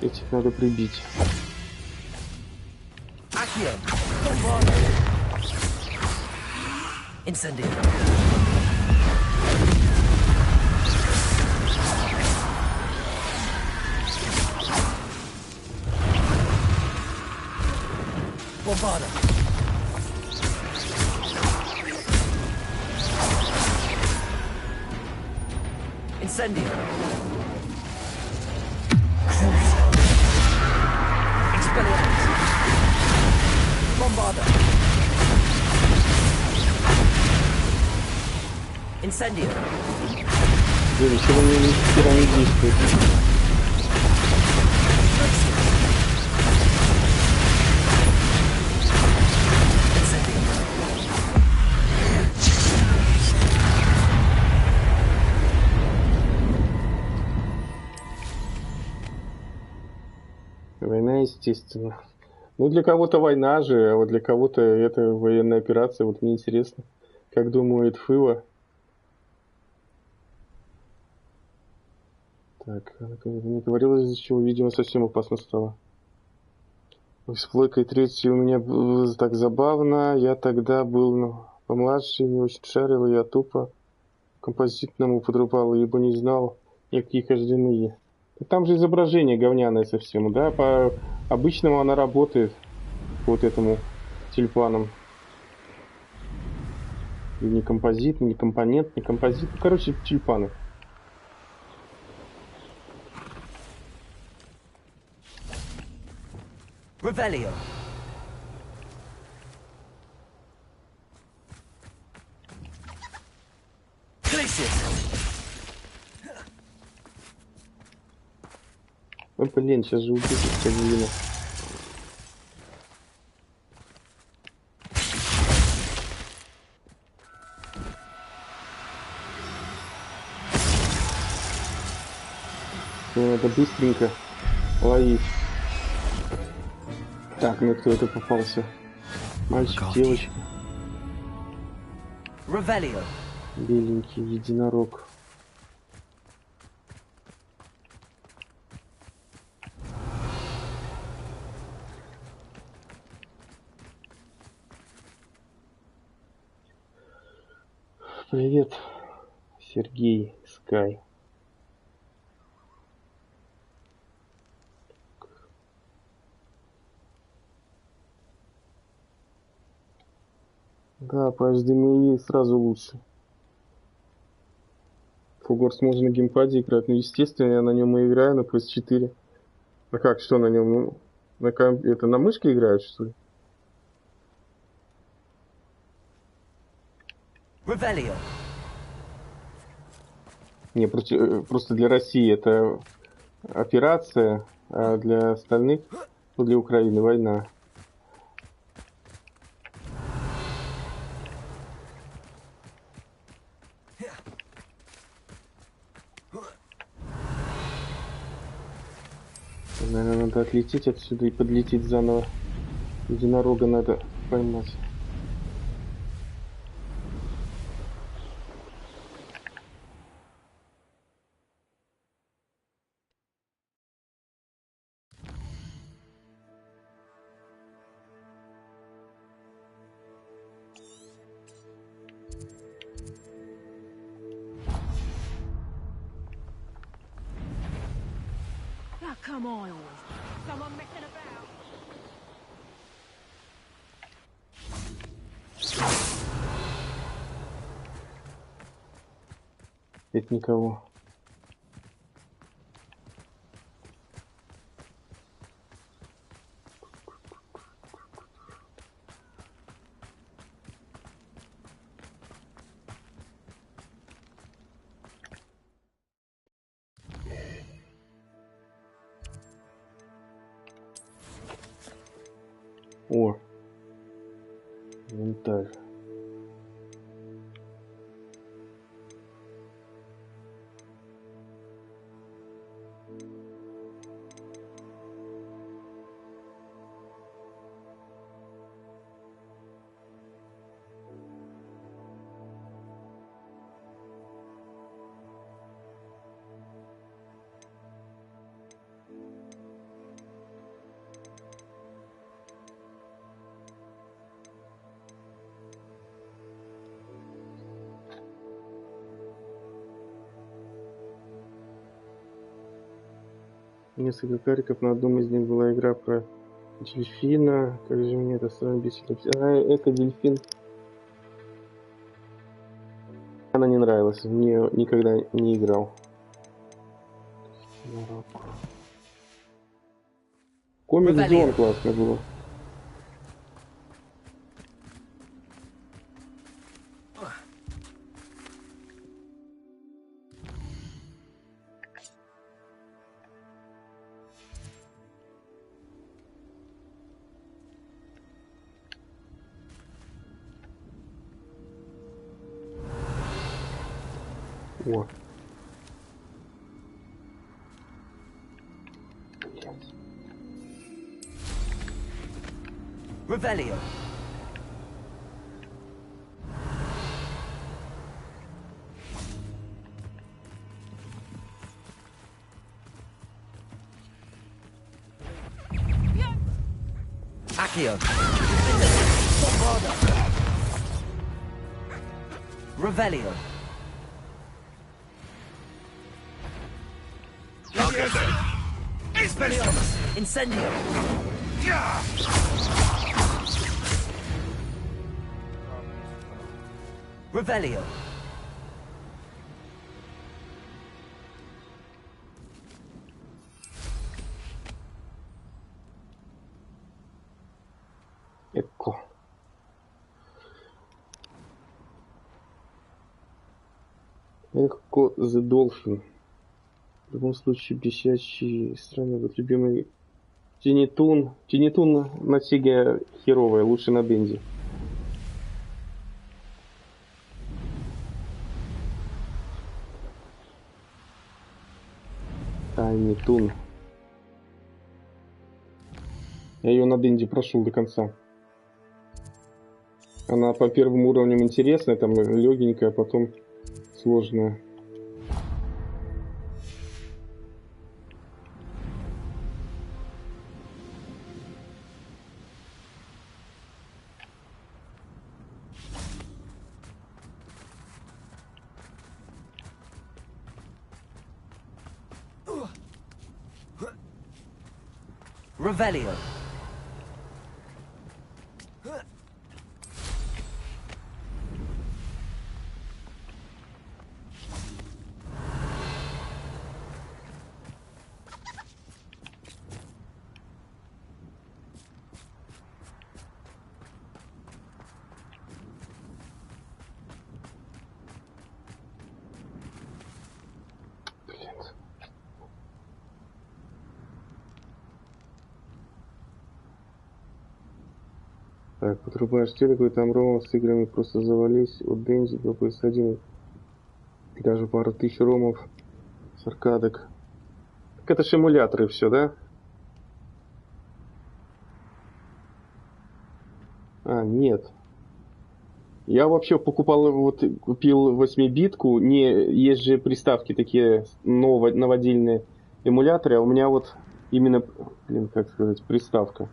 этих надо прибить. Incendio. Bombarda. Incendio. Expelliarmus. Bombarda. Incendio. Сегодня не действует. Война, естественно. Ну, для кого-то война же, а вот для кого-то это военная операция. Вот мне интересно, как думает Фыва. Так, не говорилось, из-за чего, видимо, совсем опасно стало. С плойкой третьей у меня было так забавно. Я тогда был помладше, не очень шарил, я тупо композитному подрубал, ибо не знал никаких HDMI. Там же изображение говняное совсем, да? По обычному она работает, по вот этому тюльпанам. И не композит, не компонент, не композит. Ну, короче, тюльпаны. Revelio. Ой, блин, сейчас же убить как видно. Надо быстренько ловить. Так, ну кто это попался? Мальчик, девочка. Revelio. Беленький единорог. Привет, Сергей Скай. Да, по HDMI сразу лучше. Хогвартс можно на геймпаде играть, но естественно я на нем и играю на PS4. А как, что на нем? Ну, это на мышке играют, что ли? Revelio. Не, просто для России это операция, а для остальных, ну, для Украины война. Наверное, надо отлететь отсюда и подлететь заново. Единорога надо поймать. Oh, come on. Someone messing about. Это никого. О, инвентарь. Несколько кариков, на одном из них была игра про дельфина. Как же мне это сразу бесит. Это дельфин. Она не нравилась, мне никогда не играл. Комик Зон классно было. О. Revelio. Accio. Revelio. Incendio. Revelio. Эко. Эко the Dolphin. В любом случае, бесячие страны. Вот любимый Тинитун. Тинитун на Sega херовая, лучше на Dendy. Тинитун. Я ее на Dendy прошел до конца. Она по первым уровням интересная, там легенькая, а потом сложная. Revelio. Так, подрубаешь телек, и там ромов с играми просто завались. От Dendy до PS1. И даже пару тысяч ромов с аркадок. Так это ж эмуляторы все, да? А, нет. Я вообще покупал, вот купил 8-битку, есть же приставки такие новодельные эмуляторы, а у меня вот именно, блин, как сказать, приставка.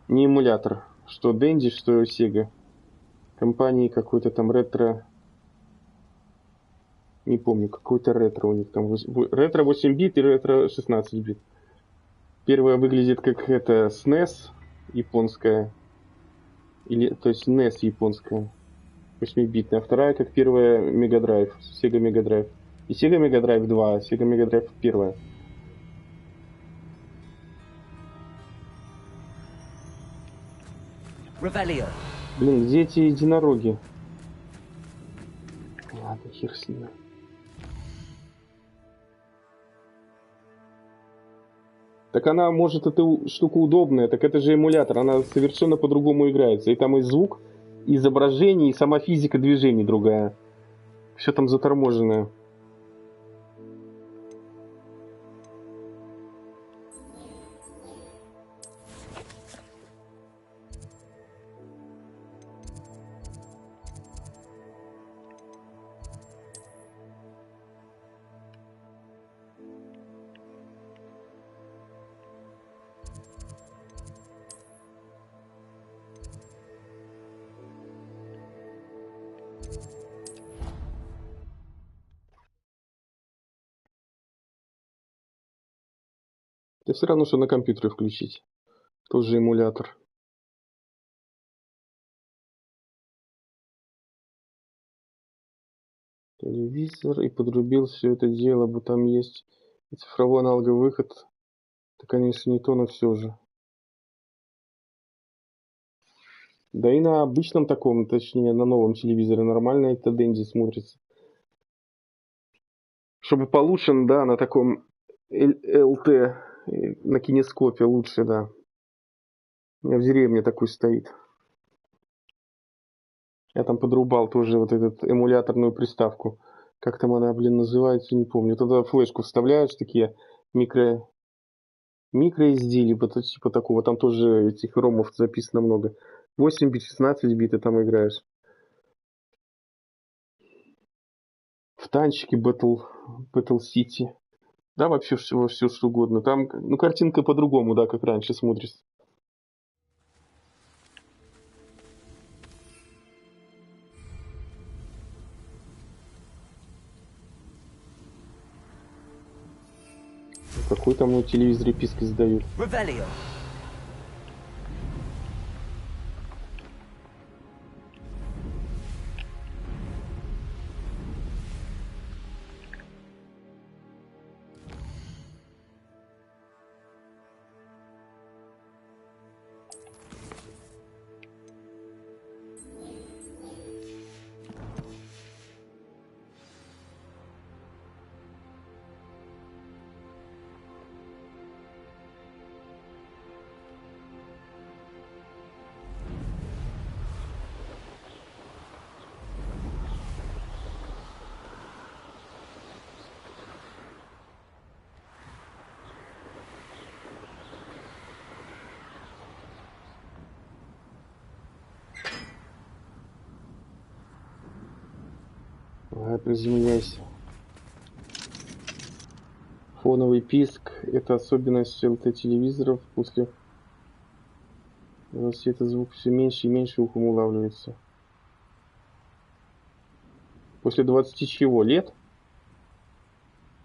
Не эмулятор, что Dendy, что Sega. Компании какой-то там ретро, не помню, какой-то ретро у них там, ретро 8 бит и ретро 16 бит. Первая выглядит как это SNES японская, или, то есть NES японская. 8-битная, а вторая как первая Mega Drive, Sega Mega Drive. И Sega Mega Drive 2, а Sega Mega Drive 1. Revelio. Блин, где эти единороги? Ладно, хер с ними. Так она, может, эта штука удобная, так это же эмулятор, она совершенно по-другому играется. И там и звук, и изображение, и сама физика движений другая. Все там заторможенное. Это все равно, что на компьютере включить. Тоже эмулятор. Телевизор и подрубил все это дело, бо там есть и цифровой аналоговый выход. Это, конечно, не то, но все же. Да и на обычном таком, точнее, на новом телевизоре нормально это Dendy смотрится. Чтобы получше, да, на таком ЛТ, на кинескопе лучше, да. У меня в деревне такой стоит. Я там подрубал тоже вот эту эмуляторную приставку. Как там она, блин, называется, не помню. Туда флешку вставляешь, такие SD, либо типа такого. Там тоже этих ромов записано много. 8 бит, 16 бит ты там играешь. В танчики Battle City. Да, вообще все что угодно. Там, ну, картинка по-другому, да, как раньше смотрится. Какой там на телевизоре писк издают? Revelio. Приземляйся. Фоновый писк – это особенность ЛТ-телевизоров. После рассвета звук все меньше и меньше ухом улавливается. После 20 чего? Лет?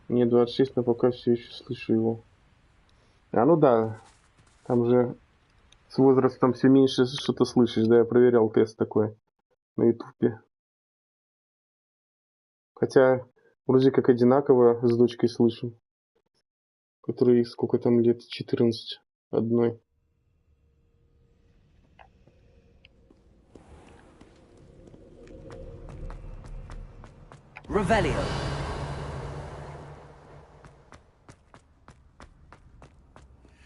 Мне 26, но пока все еще слышу его. А ну да, там же с возрастом все меньше что-то слышишь. Да, я проверял тест такой на ютубе. Хотя вроде как одинаково с дочкой слышим. Которой сколько там лет? 14 одной. Revelio.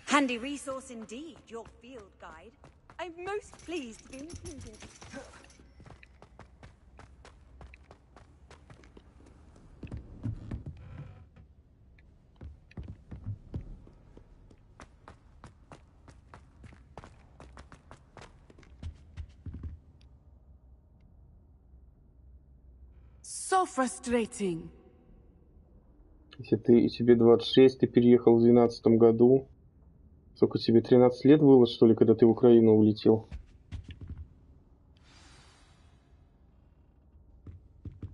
Handy resource indeed, your field guide. I'm most pleased to be included. So frustrating. Если тебе 26, ты переехал в 12 году. Сколько тебе, 13 лет было, что ли, когда ты в Украину улетел?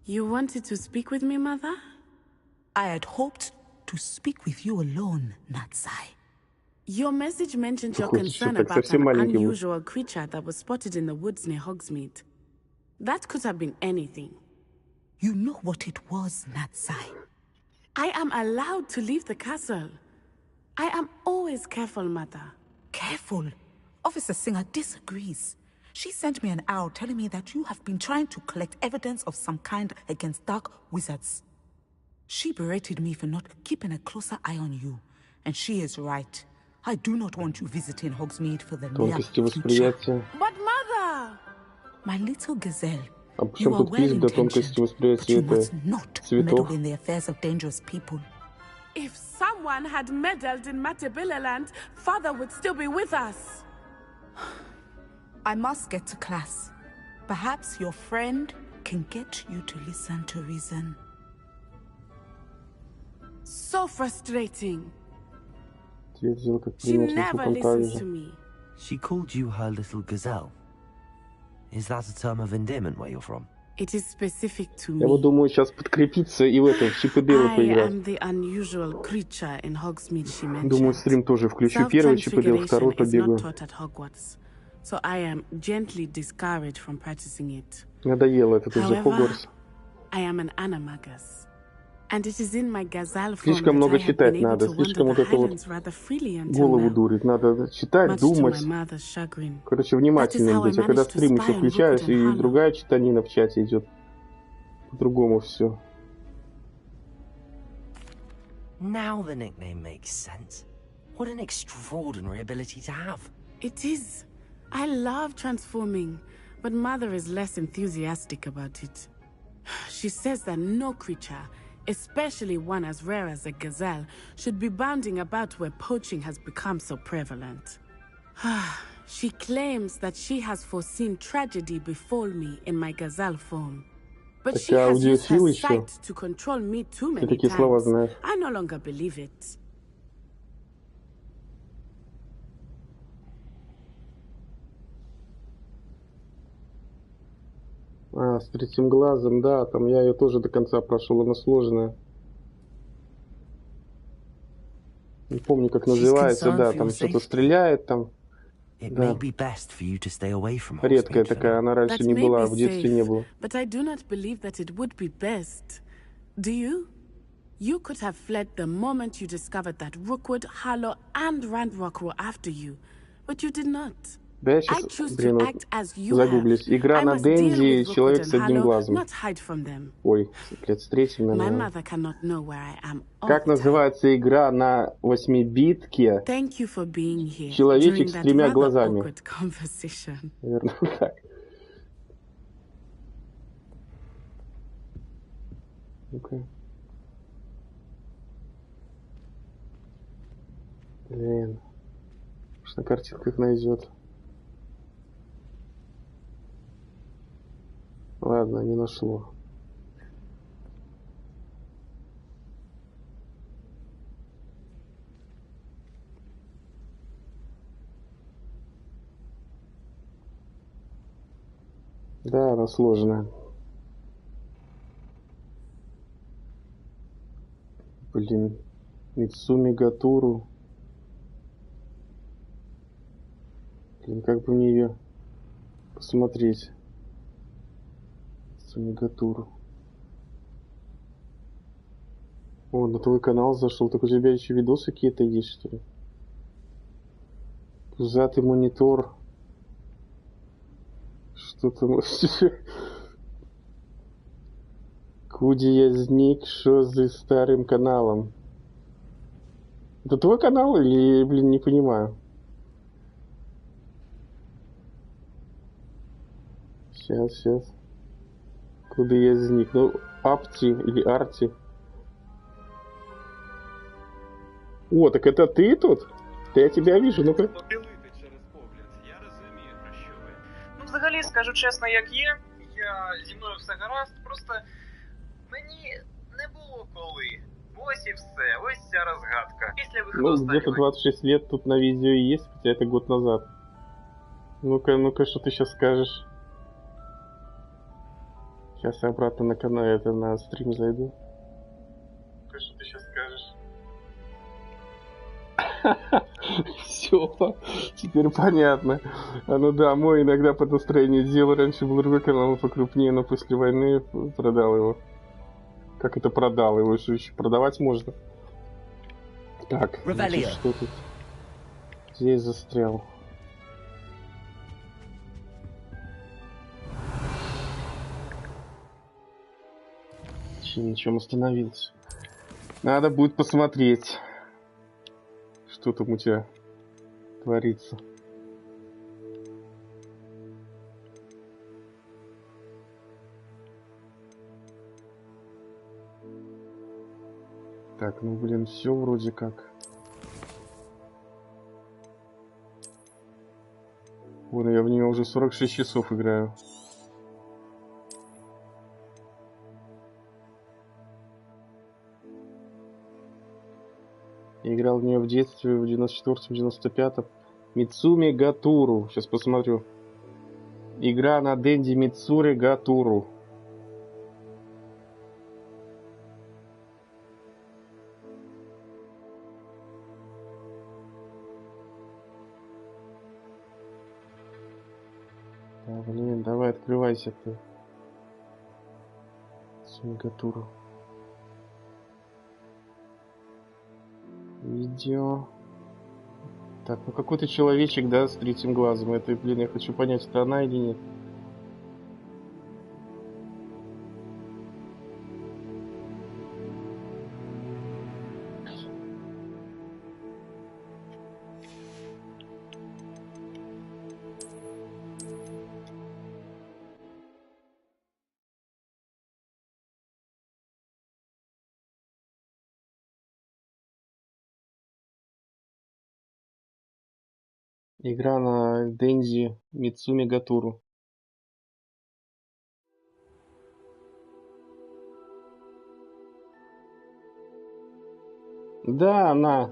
You wanted to speak with me, Mother? I had hoped to speak with you alone, Natsai. Your message mentioned your concern about an unusual creature that was spotted in the woods near Hogsmeade. That could have been anything. You know what it was, Natsai. I am allowed to leave the castle. I am always careful, Mother. Careful? Officer Singer disagrees. She sent me an owl telling me that you have been trying to collect evidence of some kind against dark wizards. She berated me for not keeping a closer eye on you. And she is right. I do not want you visiting Hogsmeade for the near future. But Mother! My little gazelle, А почему тут пишет до тонкости восприятия цветов? In the affairs of dangerous people. If someone had meddled in Matabeleland, Father would still be with us. I must get to class. Perhaps your friend can get you to listen to reason. So frustrating. She never listens to me. She called you her little gazelle. Is that a term of endearment where you're from? It is specific to me. Я вот думаю сейчас подкрепиться и в этом в Чип и Дейла поиграть. I am the unusual creature in Hogsmeade she mentioned. Думаю, стрим тоже включу. Первый Чип и Дейл, второй побегаю. So I am gently discouraged from practicing it. Надоело это уже Хогвартс. I am an animagus. And it is in my gazelle form. Слишком много читать надо, слишком вот это вот голову дурит. Надо читать, думать. Короче, внимательным быть. А когда стрим еще включаюсь, и другая читанина в чате идет. По-другому все. Now the nickname makes sense. What an extraordinary ability to have. It is. I love transforming, but Mother is less enthusiastic about it. She says that no creature, especially one as rare as a gazelle, should be bounding about where poaching has become so prevalent. She claims that she has foreseen tragedy befall me in my gazelle form. But she has used her sight to control me too many times. I no longer believe it. А, с третьим глазом, да, там я ее тоже до конца прошел, она сложная. Не помню, как называется, да, там что-то стреляет, там. Да. Редкая такая, она раньше не была, в детстве не было. But I do not believe that it would be best. Do you? You could have fled the moment you discovered that Rookwood, Harlow, and Ranrock were after you, but you did not. Да, я сейчас, блин, загуглюсь. Игра на Денди, человек с одним глазом. Ой, лет с третьим, наверное. Как называется игра на 8-битке? Человечек с тремя глазами. Наверное, так. Ну-ка. Блин. Может, на картинках найдет. Ладно, не нашло. Да, она сложная. Блин, Мицуми Гатуру. Блин, как бы мне ее посмотреть? Мегатуру. О, на твой канал зашел. Так у тебя еще видосы какие-то есть, что ли? Пузатый монитор. Что там? Куди я зник, что за старым каналом? Это твой канал или, блин, не понимаю? Сейчас. Куда я зник? Ну, Апти или Арти. О, так это ты тут? Да я тебя вижу, ну-ка. Ну, взагалі, скажу чесно, як є. Я зі мною все гаразд. Просто Ну, где-то 26 лет тут на видео и есть, хотя это год назад. Ну-ка, что ты сейчас скажешь? Сейчас я обратно на канал, это на стрим зайду. Ну-ка, что ты сейчас скажешь? Все, теперь понятно. А ну да, мой иногда под настроение делал. Раньше был другой канал покрупнее, но после войны продал его. Как это продал? Его еще продавать можно? Так, значит, что тут? Здесь застрял. На чем остановился? Надо будет посмотреть, что там у тебя творится. Так, ну блин, все вроде как. Вон, я в нее уже 46 часов играю. Я играл в нее в детстве, в 94-м, 95-м. Мицуми Гатуру. Сейчас посмотрю. Игра на Dendy Мицури Гатуру. Да, блин, давай открывайся ты. Мицуми Гатуру. Видео. Так, ну какой-то человечек, да, с третьим глазом. Это, блин, я хочу понять, это она или нет. Игра на Dendy Мицуми Гатуру. Да, она.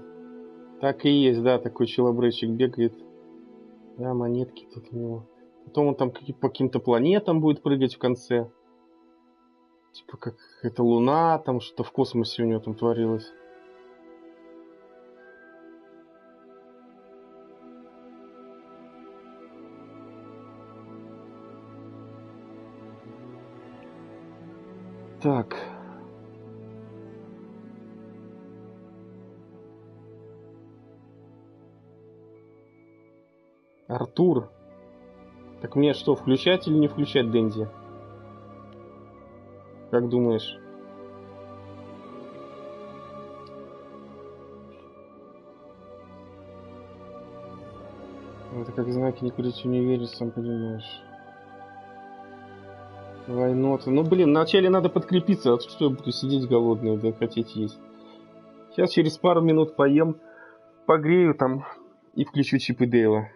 Так и есть, да, такой челобречик бегает. Да, монетки тут у него. Потом он там по каким-то планетам будет прыгать в конце. Типа как это Луна, там что-то в космосе у него там творилось. Так. Артур. Так мне что, включать или не включать Dendy? Как думаешь? Это как знаки не курить не веришь, сам понимаешь. Войнота. Ну блин, вначале надо подкрепиться, а то что я буду сидеть голодный, да хотеть есть. Сейчас через пару минут поем, погрею там и включу Чип и Дейла.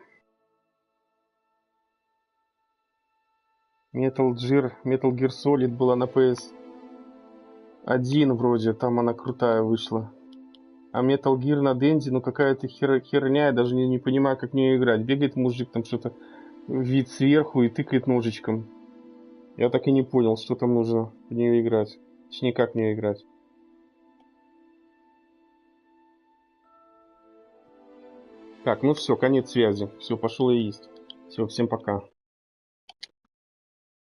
Metal Gear Solid была на PS1 вроде, там она крутая вышла. А Metal Gear на Dendy, ну какая-то херня, я даже не понимаю, как в нее играть. Бегает мужик, там что-то вид сверху и тыкает ножичком. Я так и не понял, что там нужно в нее играть. Точнее, как в нее играть. Так, ну все, конец связи. Все, пошел и есть. Все, всем пока.